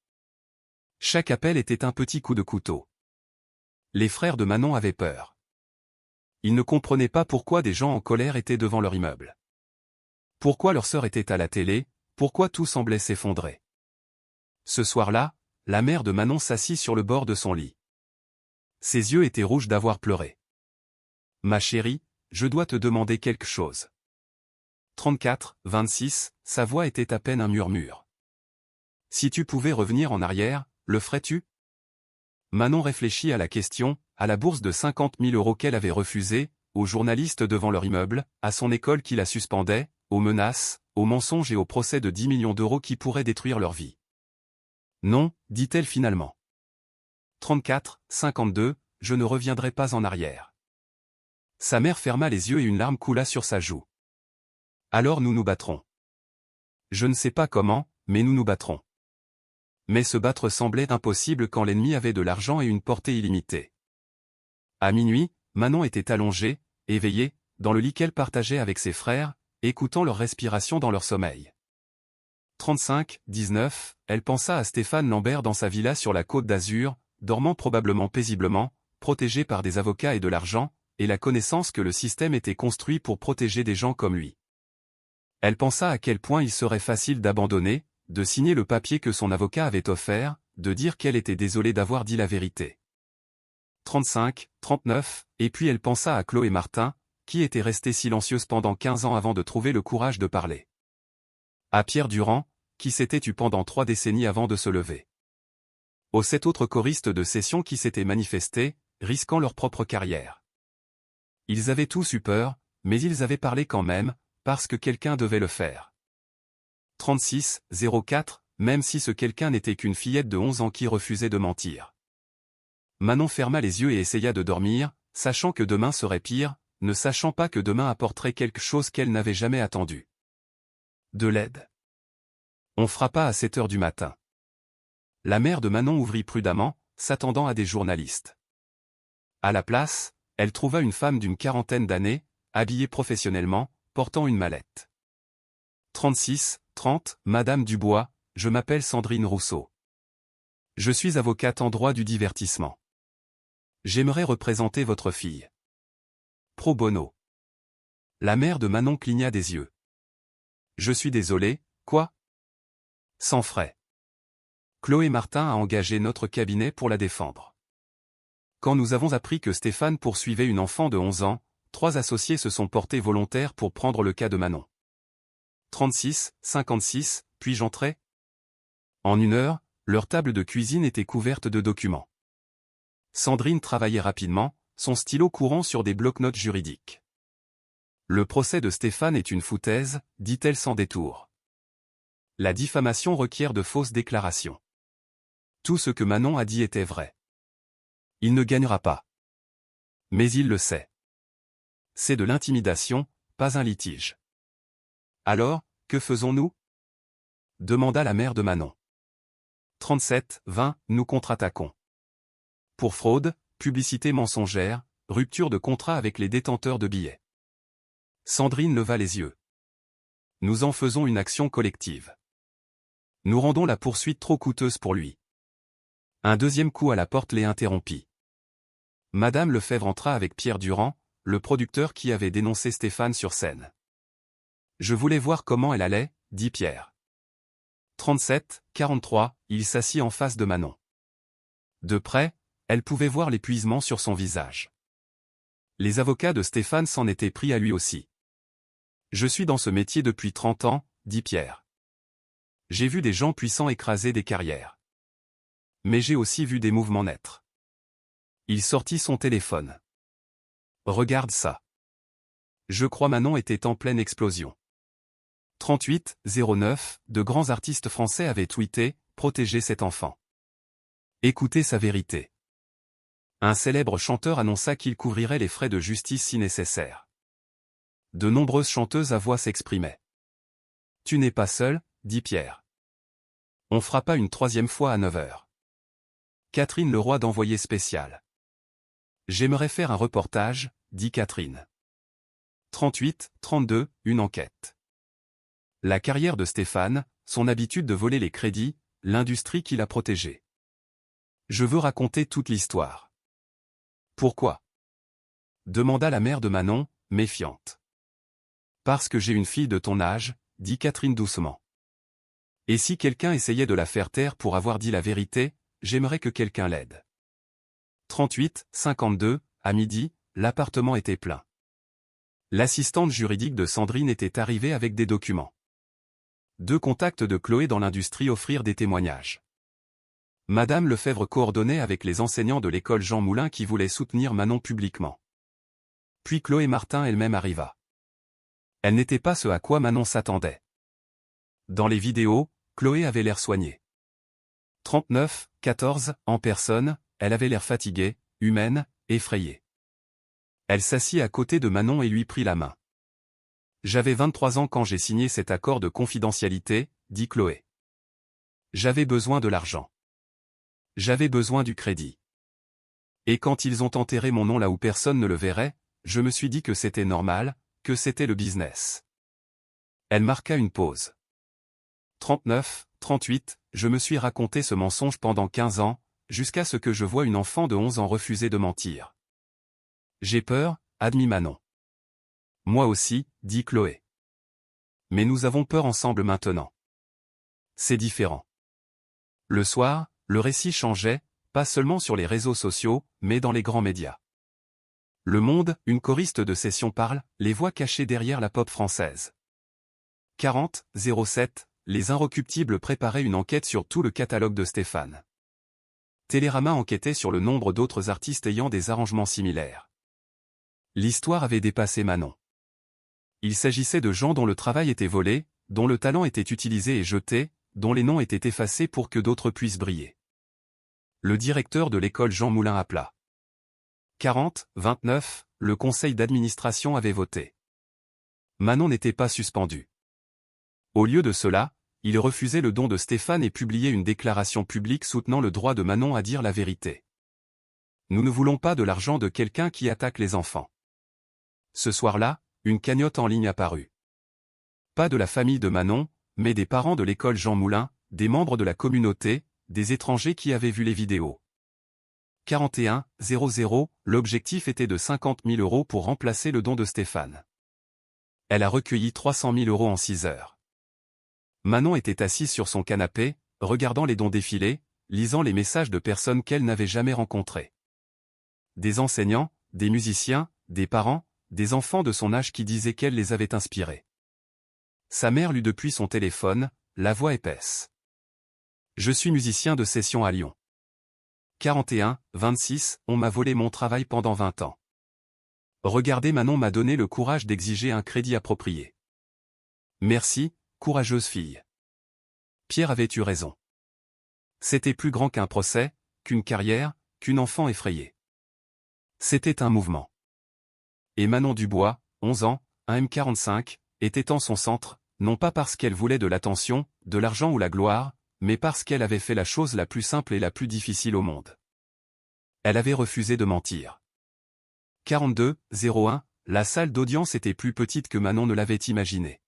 Chaque appel était un petit coup de couteau. Les frères de Manon avaient peur. Ils ne comprenaient pas pourquoi des gens en colère étaient devant leur immeuble. Pourquoi leur sœur était à la télé, pourquoi tout semblait s'effondrer. Ce soir-là, la mère de Manon s'assit sur le bord de son lit. Ses yeux étaient rouges d'avoir pleuré. « Ma chérie, je dois te demander quelque chose. » 34-26, sa voix était à peine un murmure. « Si tu pouvais revenir en arrière, le ferais-tu » Manon réfléchit à la question, à la bourse de 50 000 € qu'elle avait refusée, aux journalistes devant leur immeuble, à son école qui la suspendait, aux menaces, aux mensonges et aux procès de 10 millions d'euros qui pourraient détruire leur vie. Non, dit-elle finalement. 34-52, je ne reviendrai pas en arrière. Sa mère ferma les yeux et une larme coula sur sa joue. Alors nous nous battrons. Je ne sais pas comment, mais nous nous battrons. Mais se battre semblait impossible quand l'ennemi avait de l'argent et une portée illimitée. À minuit, Manon était allongée, éveillée, dans le lit qu'elle partageait avec ses frères, écoutant leur respiration dans leur sommeil. 35-19, elle pensa à Stéphane Lambert dans sa villa sur la Côte d'Azur, dormant probablement paisiblement, protégé par des avocats et de l'argent, et la connaissance que le système était construit pour protéger des gens comme lui. Elle pensa à quel point il serait facile d'abandonner, de signer le papier que son avocat avait offert, de dire qu'elle était désolée d'avoir dit la vérité. 35, 39, et puis elle pensa à Chloé Martin, qui était restée silencieuse pendant 15 ans avant de trouver le courage de parler. À Pierre Durand, qui s'était tu pendant 3 décennies avant de se lever. Aux 7 autres choristes de session qui s'étaient manifestés, risquant leur propre carrière. Ils avaient tous eu peur, mais ils avaient parlé quand même, parce que quelqu'un devait le faire. 36, 04, même si ce quelqu'un n'était qu'une fillette de 11 ans qui refusait de mentir. Manon ferma les yeux et essaya de dormir, sachant que demain serait pire, ne sachant pas que demain apporterait quelque chose qu'elle n'avait jamais attendu. De l'aide. On frappa à 7 heures du matin. La mère de Manon ouvrit prudemment, s'attendant à des journalistes. À la place, elle trouva une femme d'une 40aine d'années, habillée professionnellement, portant une mallette. 36, 30, Madame Dubois, je m'appelle Sandrine Rousseau. Je suis avocate en droit du divertissement. J'aimerais représenter votre fille. Pro bono. La mère de Manon cligna des yeux. Je suis désolé, quoi? Sans frais. Chloé Martin a engagé notre cabinet pour la défendre. Quand nous avons appris que Stéphane poursuivait une enfant de 11 ans, 3 associés se sont portés volontaires pour prendre le cas de Manon. 36, 56, puis-je entrer? En 1 heure, leur table de cuisine était couverte de documents. Sandrine travaillait rapidement, son stylo courant sur des bloc-notes juridiques. Le procès de Stéphane est une foutaise, dit-elle sans détour. La diffamation requiert de fausses déclarations. Tout ce que Manon a dit était vrai. Il ne gagnera pas. Mais il le sait. C'est de l'intimidation, pas un litige. Alors, que faisons-nous? Demanda la mère de Manon. 37, 20, nous contre-attaquons. Pour fraude, publicité mensongère, rupture de contrat avec les détenteurs de billets. Sandrine leva les yeux. Nous en faisons une action collective. Nous rendons la poursuite trop coûteuse pour lui. Un deuxième coup à la porte les interrompit. Madame Lefebvre entra avec Pierre Durand, le producteur qui avait dénoncé Stéphane sur scène. Je voulais voir comment elle allait, dit Pierre. 37, 43, il s'assit en face de Manon. De près, elle pouvait voir l'épuisement sur son visage. Les avocats de Stéphane s'en étaient pris à lui aussi. Je suis dans ce métier depuis 30 ans, dit Pierre. J'ai vu des gens puissants écraser des carrières. Mais j'ai aussi vu des mouvements naître. Il sortit son téléphone. Regarde ça. Je crois Manon était en pleine explosion. 38, 09, de grands artistes français avaient tweeté « Protégez cet enfant. Écoutez sa vérité ». Un célèbre chanteur annonça qu'il couvrirait les frais de justice si nécessaire. De nombreuses chanteuses à voix s'exprimaient. Tu n'es pas seul, dit Pierre. On frappa une 3e fois à 9 heures. Catherine Leroy d'envoyé spécial. J'aimerais faire un reportage, dit Catherine. 38, 32, une enquête. La carrière de Stéphane, son habitude de voler les crédits, l'industrie qui l'a protégé. Je veux raconter toute l'histoire. Pourquoi? Demanda la mère de Manon, méfiante. Parce que j'ai une fille de ton âge, dit Catherine doucement. Et si quelqu'un essayait de la faire taire pour avoir dit la vérité, j'aimerais que quelqu'un l'aide. 38, 52, à midi, l'appartement était plein. L'assistante juridique de Sandrine était arrivée avec des documents. 2 contacts de Chloé dans l'industrie offrirent des témoignages. Madame Lefebvre coordonnait avec les enseignants de l'école Jean Moulin qui voulaient soutenir Manon publiquement. Puis Chloé Martin elle-même arriva. Elle n'était pas ce à quoi Manon s'attendait. Dans les vidéos, Chloé avait l'air soignée. 39, 14, en personne, elle avait l'air fatiguée, humaine, effrayée. Elle s'assit à côté de Manon et lui prit la main. J'avais 23 ans quand j'ai signé cet accord de confidentialité, dit Chloé. J'avais besoin de l'argent. J'avais besoin du crédit. Et quand ils ont enterré mon nom là où personne ne le verrait, je me suis dit que c'était normal, que c'était le business. Elle marqua une pause. 39, 38, je me suis raconté ce mensonge pendant 15 ans, jusqu'à ce que je voie une enfant de 11 ans refuser de mentir. J'ai peur, admit Manon. Moi aussi, dit Chloé. Mais nous avons peur ensemble maintenant. C'est différent. Le soir, Le récit changeait, pas seulement sur les réseaux sociaux, mais dans les grands médias. Le Monde, une choriste de session parle, les voix cachées derrière la pop française. 40-07, les Inrecuptibles préparaient une enquête sur tout le catalogue de Stéphane. Télérama enquêtait sur le nombre d'autres artistes ayant des arrangements similaires. L'histoire avait dépassé Manon. Il s'agissait de gens dont le travail était volé, dont le talent était utilisé et jeté, dont les noms étaient effacés pour que d'autres puissent briller. Le directeur de l'école Jean Moulin appela. 40-29, le conseil d'administration avait voté. Manon n'était pas suspendue. Au lieu de cela, il refusait le don de Stéphane et publiait une déclaration publique soutenant le droit de Manon à dire la vérité. Nous ne voulons pas de l'argent de quelqu'un qui attaque les enfants. Ce soir-là, une cagnotte en ligne apparut. Pas de la famille de Manon, mais des parents de l'école Jean Moulin, des membres de la communauté, des étrangers qui avaient vu les vidéos. 41-00, l'objectif était de 50 000 € pour remplacer le don de Stéphane. Elle a recueilli 300 000 € en 6 heures. Manon était assise sur son canapé, regardant les dons défiler, lisant les messages de personnes qu'elle n'avait jamais rencontrées. Des enseignants, des musiciens, des parents, des enfants de son âge qui disaient qu'elle les avait inspirés. Sa mère lut depuis son téléphone, la voix épaisse. Je suis musicien de session à Lyon. 41-26, on m'a volé mon travail pendant 20 ans. Regardez, Manon m'a donné le courage d'exiger un crédit approprié. Merci, courageuse fille. Pierre avait eu raison. C'était plus grand qu'un procès, qu'une carrière, qu'une enfant effrayée. C'était un mouvement. Et Manon Dubois, 11 ans, un M45, était en son centre, non pas parce qu'elle voulait de l'attention, de l'argent ou la gloire, mais parce qu'elle avait fait la chose la plus simple et la plus difficile au monde. Elle avait refusé de mentir. 42-01, la salle d'audience était plus petite que Manon ne l'avait imaginé.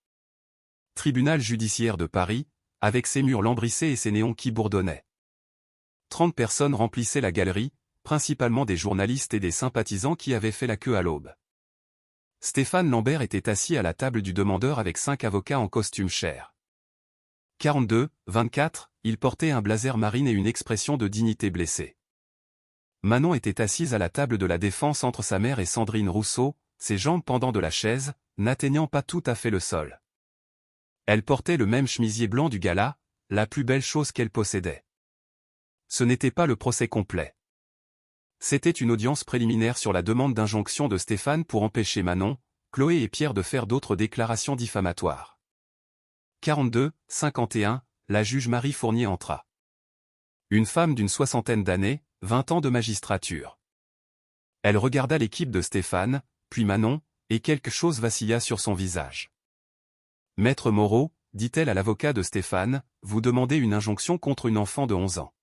Tribunal judiciaire de Paris, avec ses murs lambrissés et ses néons qui bourdonnaient. 30 personnes remplissaient la galerie, principalement des journalistes et des sympathisants qui avaient fait la queue à l'aube. Stéphane Lambert était assis à la table du demandeur avec 5 avocats en costume chair. 42-24, il portait un blazer marine et une expression de dignité blessée. Manon était assise à la table de la défense entre sa mère et Sandrine Rousseau, ses jambes pendant de la chaise, n'atteignant pas tout à fait le sol. Elle portait le même chemisier blanc du gala, la plus belle chose qu'elle possédait. Ce n'était pas le procès complet. C'était une audience préliminaire sur la demande d'injonction de Stéphane pour empêcher Manon, Chloé et Pierre de faire d'autres déclarations diffamatoires. 42-51, la juge Marie Fournier entra. Une femme d'une soixantaine d'années, 20 ans de magistrature. Elle regarda l'équipe de Stéphane, puis Manon, et quelque chose vacilla sur son visage. Maître Moreau, dit-elle à l'avocat de Stéphane, vous demandez une injonction contre une enfant de 11 ans.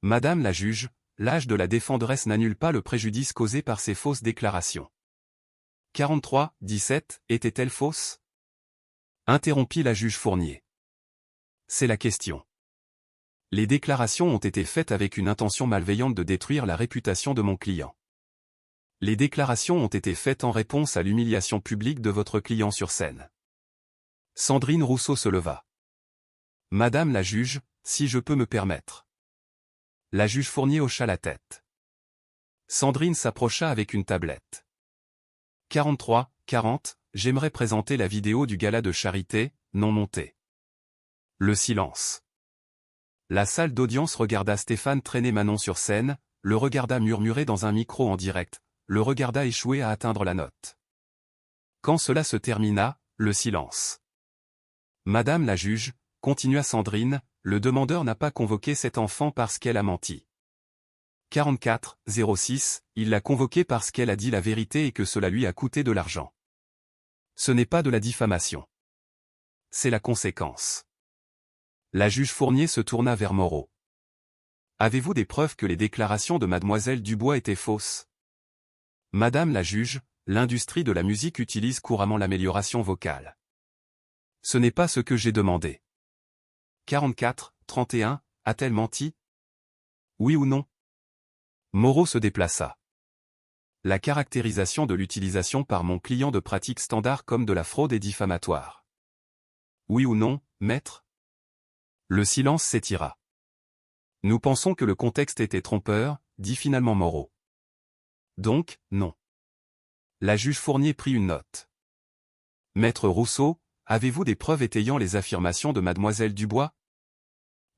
Madame la juge, l'âge de la défenderesse n'annule pas le préjudice causé par ces fausses déclarations. 43-17, était-elle fausse? Interrompit la juge Fournier. C'est la question. Les déclarations ont été faites avec une intention malveillante de détruire la réputation de mon client. Les déclarations ont été faites en réponse à l'humiliation publique de votre client sur scène. Sandrine Rousseau se leva. Madame la juge, si je peux me permettre. La juge Fournier hocha la tête. Sandrine s'approcha avec une tablette. 43-40, j'aimerais présenter la vidéo du gala de charité, non montée. Le silence. La salle d'audience regarda Stéphane traîner Manon sur scène, le regarda murmurer dans un micro en direct, le regarda échouer à atteindre la note. Quand cela se termina, le silence. Madame la juge, continua Sandrine, le demandeur n'a pas convoqué cet enfant parce qu'elle a menti. 44-06, il l'a convoquée parce qu'elle a dit la vérité et que cela lui a coûté de l'argent. Ce n'est pas de la diffamation. C'est la conséquence. La juge Fournier se tourna vers Moreau. Avez-vous des preuves que les déclarations de mademoiselle Dubois étaient fausses? Madame la juge, l'industrie de la musique utilise couramment l'amélioration vocale. Ce n'est pas ce que j'ai demandé. 44-31, a-t-elle menti? Oui ou non? Moreau se déplaça. La caractérisation de l'utilisation par mon client de pratiques standards comme de la fraude est diffamatoire. Oui ou non, maître? Le silence s'étira. Nous pensons que le contexte était trompeur, dit finalement Moreau. Donc, non. La juge Fournier prit une note. Maître Rousseau, avez-vous des preuves étayant les affirmations de mademoiselle Dubois?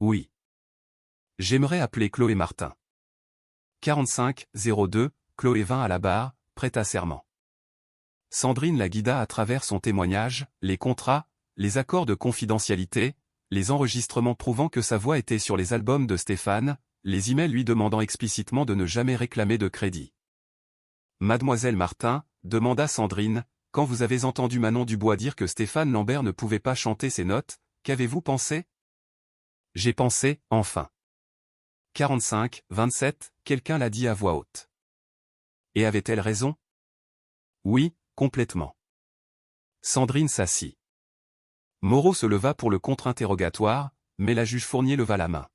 Oui. J'aimerais appeler Chloé Martin. 45-02, Chloé vint à la barre, prête à serment. Sandrine la guida à travers son témoignage, les contrats, les accords de confidentialité, les enregistrements prouvant que sa voix était sur les albums de Stéphane, les emails lui demandant explicitement de ne jamais réclamer de crédit. Mademoiselle Martin, demanda Sandrine, quand vous avez entendu Manon Dubois dire que Stéphane Lambert ne pouvait pas chanter ses notes, qu'avez-vous pensé? J'ai pensé, enfin. 45-27, quelqu'un l'a dit à voix haute. Et avait-elle raison? Oui, complètement. Sandrine s'assit. Moreau se leva pour le contre-interrogatoire, mais la juge Fournier leva la main.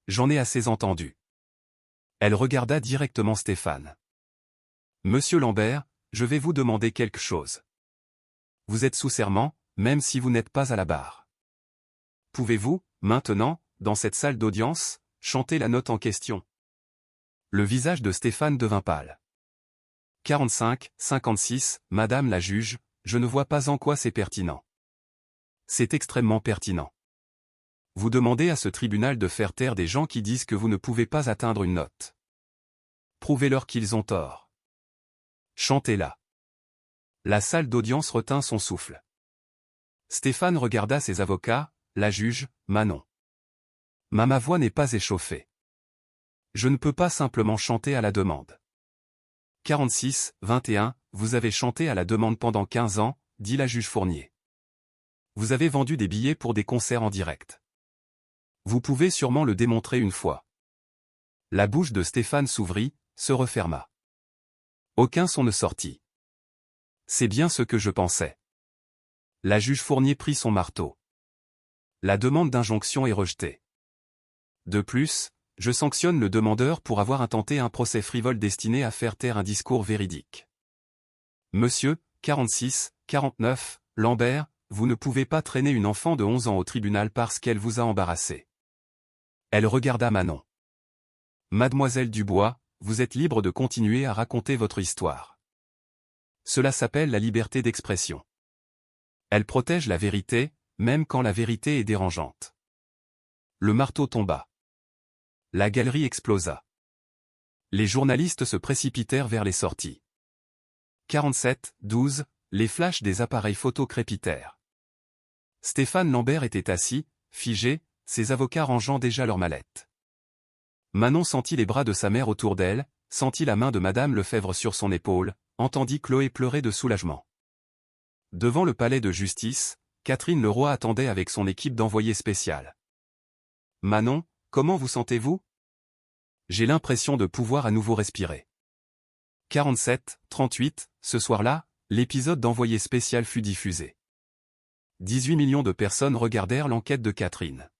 J'en ai assez entendu. Elle regarda directement Stéphane. Monsieur Lambert, je vais vous demander quelque chose. Vous êtes sous serment, même si vous n'êtes pas à la barre. Pouvez-vous, maintenant, dans cette salle d'audience, chanter la note en question? Le visage de Stéphane devint pâle. 45-56, Madame la juge, je ne vois pas en quoi c'est pertinent. C'est extrêmement pertinent. Vous demandez à ce tribunal de faire taire des gens qui disent que vous ne pouvez pas atteindre une note. Prouvez-leur qu'ils ont tort. Chantez-la. La salle d'audience retint son souffle. Stéphane regarda ses avocats, la juge, Manon. Ma voix n'est pas échauffée. Je ne peux pas simplement chanter à la demande. 46-21, vous avez chanté à la demande pendant 15 ans, dit la juge Fournier. Vous avez vendu des billets pour des concerts en direct. Vous pouvez sûrement le démontrer une fois. La bouche de Stéphane s'ouvrit, se referma. Aucun son ne sortit. C'est bien ce que je pensais. La juge Fournier prit son marteau. La demande d'injonction est rejetée. De plus, je sanctionne le demandeur pour avoir intenté un procès frivole destiné à faire taire un discours véridique. Monsieur, 46-49, Lambert, vous ne pouvez pas traîner une enfant de 11 ans au tribunal parce qu'elle vous a embarrassé. Elle regarda Manon. Mademoiselle Dubois, vous êtes libre de continuer à raconter votre histoire. Cela s'appelle la liberté d'expression. Elle protège la vérité, même quand la vérité est dérangeante. Le marteau tomba. La galerie explosa. Les journalistes se précipitèrent vers les sorties. 47-12, les flashs des appareils photo crépitèrent. Stéphane Lambert était assis, figé, ses avocats rangeant déjà leurs mallettes. Manon sentit les bras de sa mère autour d'elle, sentit la main de Madame Lefebvre sur son épaule, entendit Chloé pleurer de soulagement. Devant le palais de justice, Catherine Leroy attendait avec son équipe d'envoyés spécial. Manon, comment vous sentez-vous? J'ai l'impression de pouvoir à nouveau respirer. 47-38, ce soir-là, l'épisode d'envoyé spécial fut diffusé. 18 millions de personnes regardèrent l'enquête de Catherine.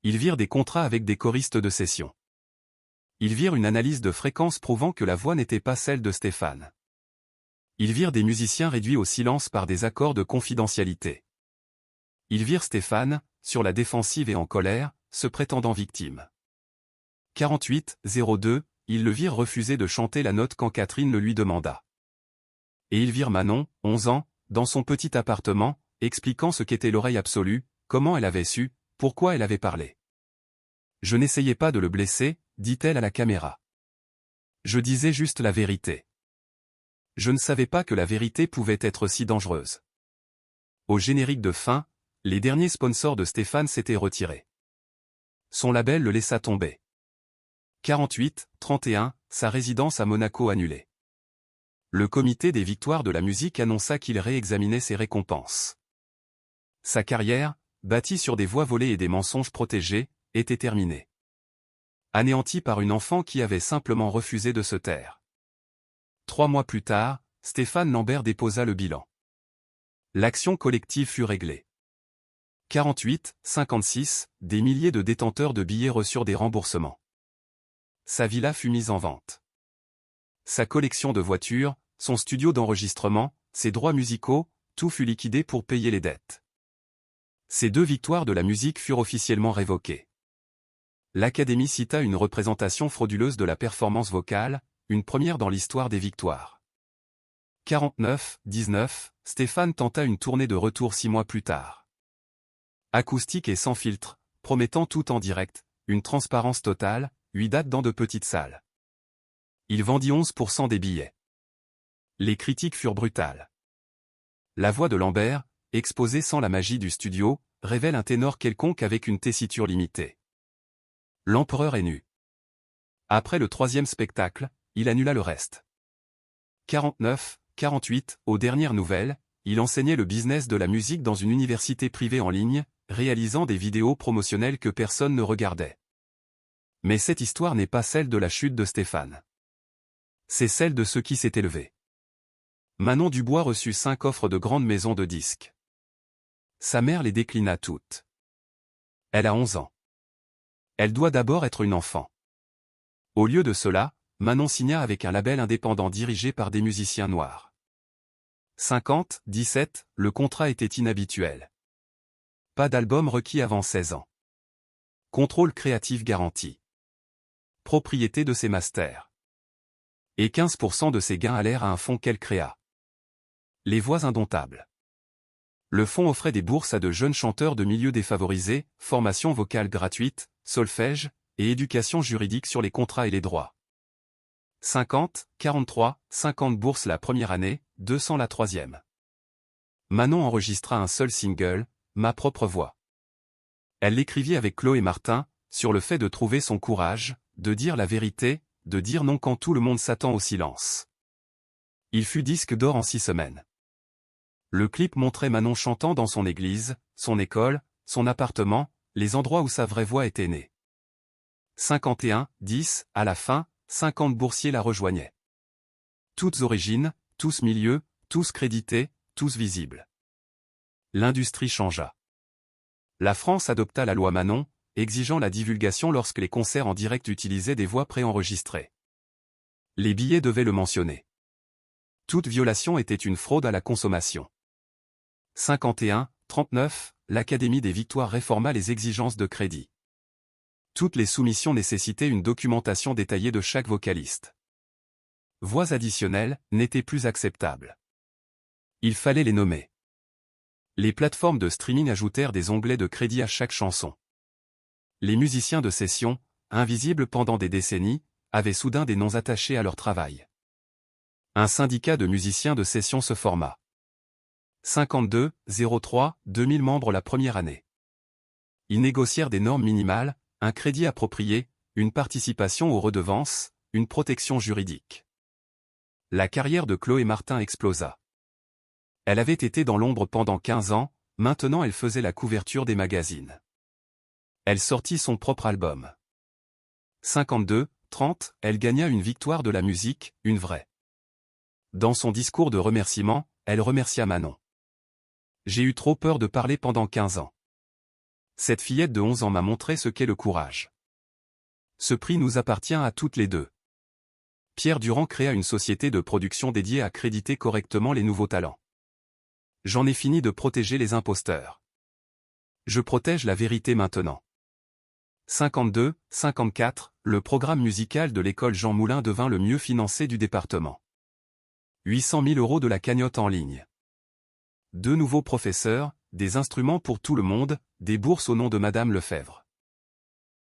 Ils virent des contrats avec des choristes de session. Ils virent une analyse de fréquence prouvant que la voix n'était pas celle de Stéphane. Ils virent des musiciens réduits au silence par des accords de confidentialité. Ils virent Stéphane, sur la défensive et en colère, se prétendant victime. 48-02, ils le virent refuser de chanter la note quand Catherine le lui demanda. Et ils virent Manon, 11 ans, dans son petit appartement, expliquant ce qu'était l'oreille absolue, comment elle avait su, pourquoi elle avait parlé. Je n'essayais pas de le blesser, dit-elle à la caméra. Je disais juste la vérité. Je ne savais pas que la vérité pouvait être si dangereuse. Au générique de fin, les derniers sponsors de Stéphane s'étaient retirés. Son label le laissa tomber. 48-31, sa résidence à Monaco annulée. Le comité des victoires de la musique annonça qu'il réexaminait ses récompenses. Sa carrière, bâtie sur des voix volées et des mensonges protégés, était terminée. Anéantie par une enfant qui avait simplement refusé de se taire. 3 mois plus tard, Stéphane Lambert déposa le bilan. L'action collective fut réglée. 48-56, des milliers de détenteurs de billets reçurent des remboursements. Sa villa fut mise en vente. Sa collection de voitures, son studio d'enregistrement, ses droits musicaux, tout fut liquidé pour payer les dettes. Ces 2 victoires de la musique furent officiellement révoquées. l'Académie cita une représentation frauduleuse de la performance vocale, une première dans l'histoire des victoires. 49-19, Stéphane tenta une tournée de retour 6 mois plus tard. Acoustique et sans filtre, promettant tout en direct, une transparence totale, 8 dates dans de petites salles. Il vendit 11% des billets. Les critiques furent brutales. La voix de Lambert, exposée sans la magie du studio, révèle un ténor quelconque avec une tessiture limitée. L'empereur est nu. Après le 3e spectacle, il annula le reste. 49-48, aux dernières nouvelles, il enseignait le business de la musique dans une université privée en ligne, réalisant des vidéos promotionnelles que personne ne regardait. Mais cette histoire n'est pas celle de la chute de Stéphane. C'est celle de ceux qui s'est élevé. Manon Dubois reçut 5 offres de grandes maisons de disques. Sa mère les déclina toutes. Elle a 11 ans. Elle doit d'abord être une enfant. Au lieu de cela, Manon signa avec un label indépendant dirigé par des musiciens noirs. 50-17, le contrat était inhabituel. Pas d'album requis avant 16 ans. Contrôle créatif garanti. Propriété de ses masters. Et 15% de ses gains allèrent à un fonds qu'elle créa. Les voix indomptables. Le fonds offrait des bourses à de jeunes chanteurs de milieux défavorisés, formation vocale gratuite, solfège, et éducation juridique sur les contrats et les droits. 50-43, 50 bourses la première année, 200 la troisième. Manon enregistra un seul single, Ma propre voix. Elle l'écrivit avec Chloé Martin, sur le fait de trouver son courage, de dire la vérité, de dire non quand tout le monde s'attend au silence. Il fut disque d'or en 6 semaines. Le clip montrait Manon chantant dans son église, son école, son appartement, les endroits où sa vraie voix était née. 51-10, à la fin, 50 boursiers la rejoignaient. Toutes origines, tous milieux, tous crédités, tous visibles. L'industrie changea. La France adopta la loi Manon, exigeant la divulgation lorsque les concerts en direct utilisaient des voix préenregistrées. Les billets devaient le mentionner. Toute violation était une fraude à la consommation. 51-39, l'Académie des Victoires réforma les exigences de crédit. Toutes les soumissions nécessitaient une documentation détaillée de chaque vocaliste. Voix additionnelles n'étaient plus acceptables. Il fallait les nommer. Les plateformes de streaming ajoutèrent des onglets de crédit à chaque chanson. Les musiciens de session, invisibles pendant des décennies, avaient soudain des noms attachés à leur travail. Un syndicat de musiciens de session se forma. 52-03, 2000 membres la première année. Ils négocièrent des normes minimales, un crédit approprié, une participation aux redevances, une protection juridique. La carrière de Chloé Martin explosa. Elle avait été dans l'ombre pendant 15 ans, maintenant elle faisait la couverture des magazines. Elle sortit son propre album. 52-30, elle gagna une victoire de la musique, une vraie. Dans son discours de remerciement, elle remercia Manon. J'ai eu trop peur de parler pendant 15 ans. Cette fillette de 11 ans m'a montré ce qu'est le courage. Ce prix nous appartient à toutes les deux. Pierre Durand créa une société de production dédiée à créditer correctement les nouveaux talents. J'en ai fini de protéger les imposteurs. Je protège la vérité maintenant. 52-54, le programme musical de l'école Jean Moulin devint le mieux financé du département. 800 000 € de la cagnotte en ligne. 2 nouveaux professeurs, des instruments pour tout le monde, des bourses au nom de Madame Lefebvre.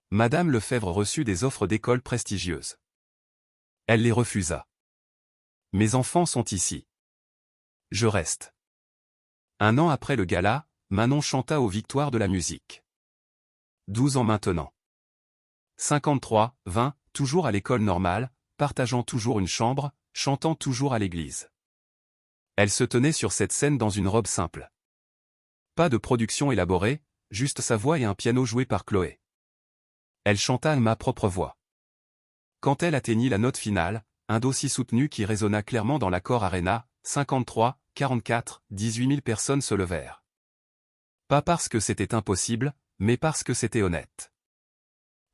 Madame Lefebvre reçut des offres d'écoles prestigieuses. Elle les refusa. Mes enfants sont ici. Je reste. 1 an après le gala, Manon chanta aux Victoires de la musique. 12 ans maintenant. 53-20, toujours à l'école normale, partageant toujours une chambre, chantant toujours à l'église. Elle se tenait sur cette scène dans une robe simple. Pas de production élaborée, juste sa voix et un piano joué par Chloé. Elle chanta Ma propre voix. Quand elle atteignit la note finale, un do si soutenu qui résonna clairement dans l'accord Arena, 53-44, 18 000 personnes se levèrent. Pas parce que c'était impossible, mais parce que c'était honnête.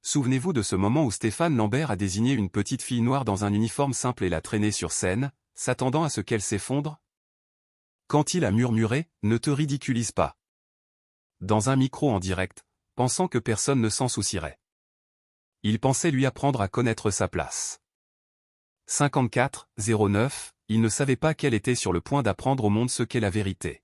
Souvenez-vous de ce moment où Stéphane Lambert a désigné une petite fille noire dans un uniforme simple et l'a traînée sur scène, s'attendant à ce qu'elle s'effondre? Quand il a murmuré « Ne te ridiculise pas » dans un micro en direct, pensant que personne ne s'en soucierait. Il pensait lui apprendre à connaître sa place. 54-09, il ne savait pas qu'elle était sur le point d'apprendre au monde ce qu'est la vérité.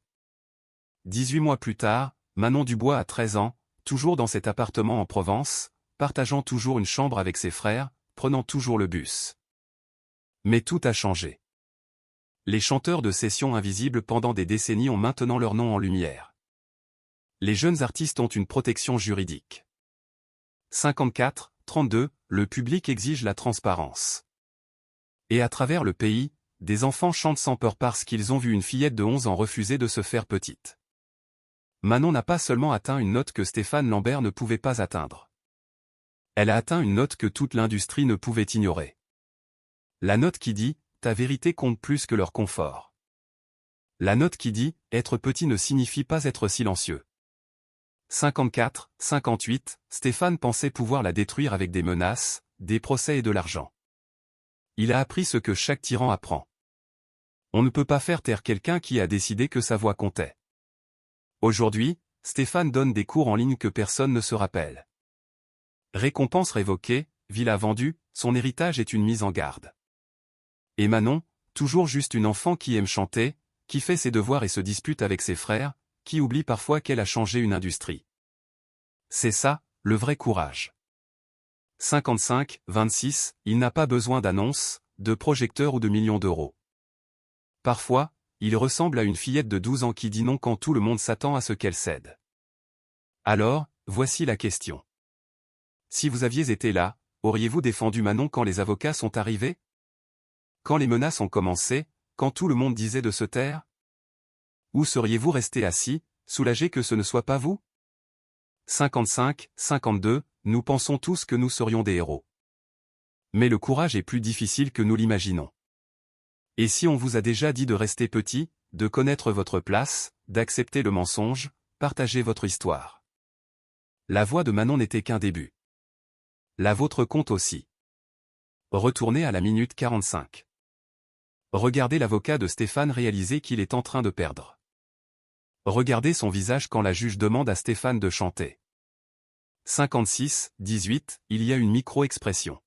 18 mois plus tard, Manon Dubois a 13 ans, toujours dans cet appartement en Provence, partageant toujours une chambre avec ses frères, prenant toujours le bus. Mais tout a changé. Les chanteurs de sessions invisibles pendant des décennies ont maintenant leur nom en lumière. Les jeunes artistes ont une protection juridique. 54-32, le public exige la transparence. Et à travers le pays, des enfants chantent sans peur parce qu'ils ont vu une fillette de 11 ans refuser de se faire petite. Manon n'a pas seulement atteint une note que Stéphane Lambert ne pouvait pas atteindre. Elle a atteint une note que toute l'industrie ne pouvait ignorer. La note qui dit « ta vérité compte plus que leur confort ». La note qui dit « être petit ne signifie pas être silencieux ». 54-58, Stéphane pensait pouvoir la détruire avec des menaces, des procès et de l'argent. Il a appris ce que chaque tyran apprend. On ne peut pas faire taire quelqu'un qui a décidé que sa voix comptait. Aujourd'hui, Stéphane donne des cours en ligne que personne ne se rappelle. Récompense révoquée, villa vendue, son héritage est une mise en garde. Et Manon, toujours juste une enfant qui aime chanter, qui fait ses devoirs et se dispute avec ses frères, qui oublie parfois qu'elle a changé une industrie. C'est ça, le vrai courage. 55-26, il n'a pas besoin d'annonces, de projecteurs ou de millions d'euros. Parfois, il ressemble à une fillette de 12 ans qui dit non quand tout le monde s'attend à ce qu'elle cède. Alors, voici la question. Si vous aviez été là, auriez-vous défendu Manon quand les avocats sont arrivés? Quand les menaces ont commencé, quand tout le monde disait de se taire? Ou seriez-vous resté assis, soulagé que ce ne soit pas vous? 55-52, nous pensons tous que nous serions des héros. Mais le courage est plus difficile que nous l'imaginons. Et si on vous a déjà dit de rester petit, de connaître votre place, d'accepter le mensonge, partagez votre histoire. La voix de Manon n'était qu'un début. La vôtre compte aussi. Retournez à la minute 45. Regardez l'avocat de Stéphane réaliser qu'il est en train de perdre. Regardez son visage quand la juge demande à Stéphane de chanter. 56-18, il y a une micro-expression.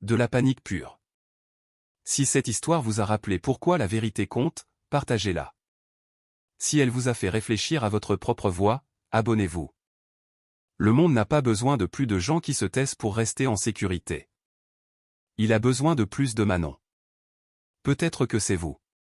De la panique pure. Si cette histoire vous a rappelé pourquoi la vérité compte, partagez-la. Si elle vous a fait réfléchir à votre propre voix, abonnez-vous. Le monde n'a pas besoin de plus de gens qui se taisent pour rester en sécurité. Il a besoin de plus de Manon. Peut-être que c'est vous.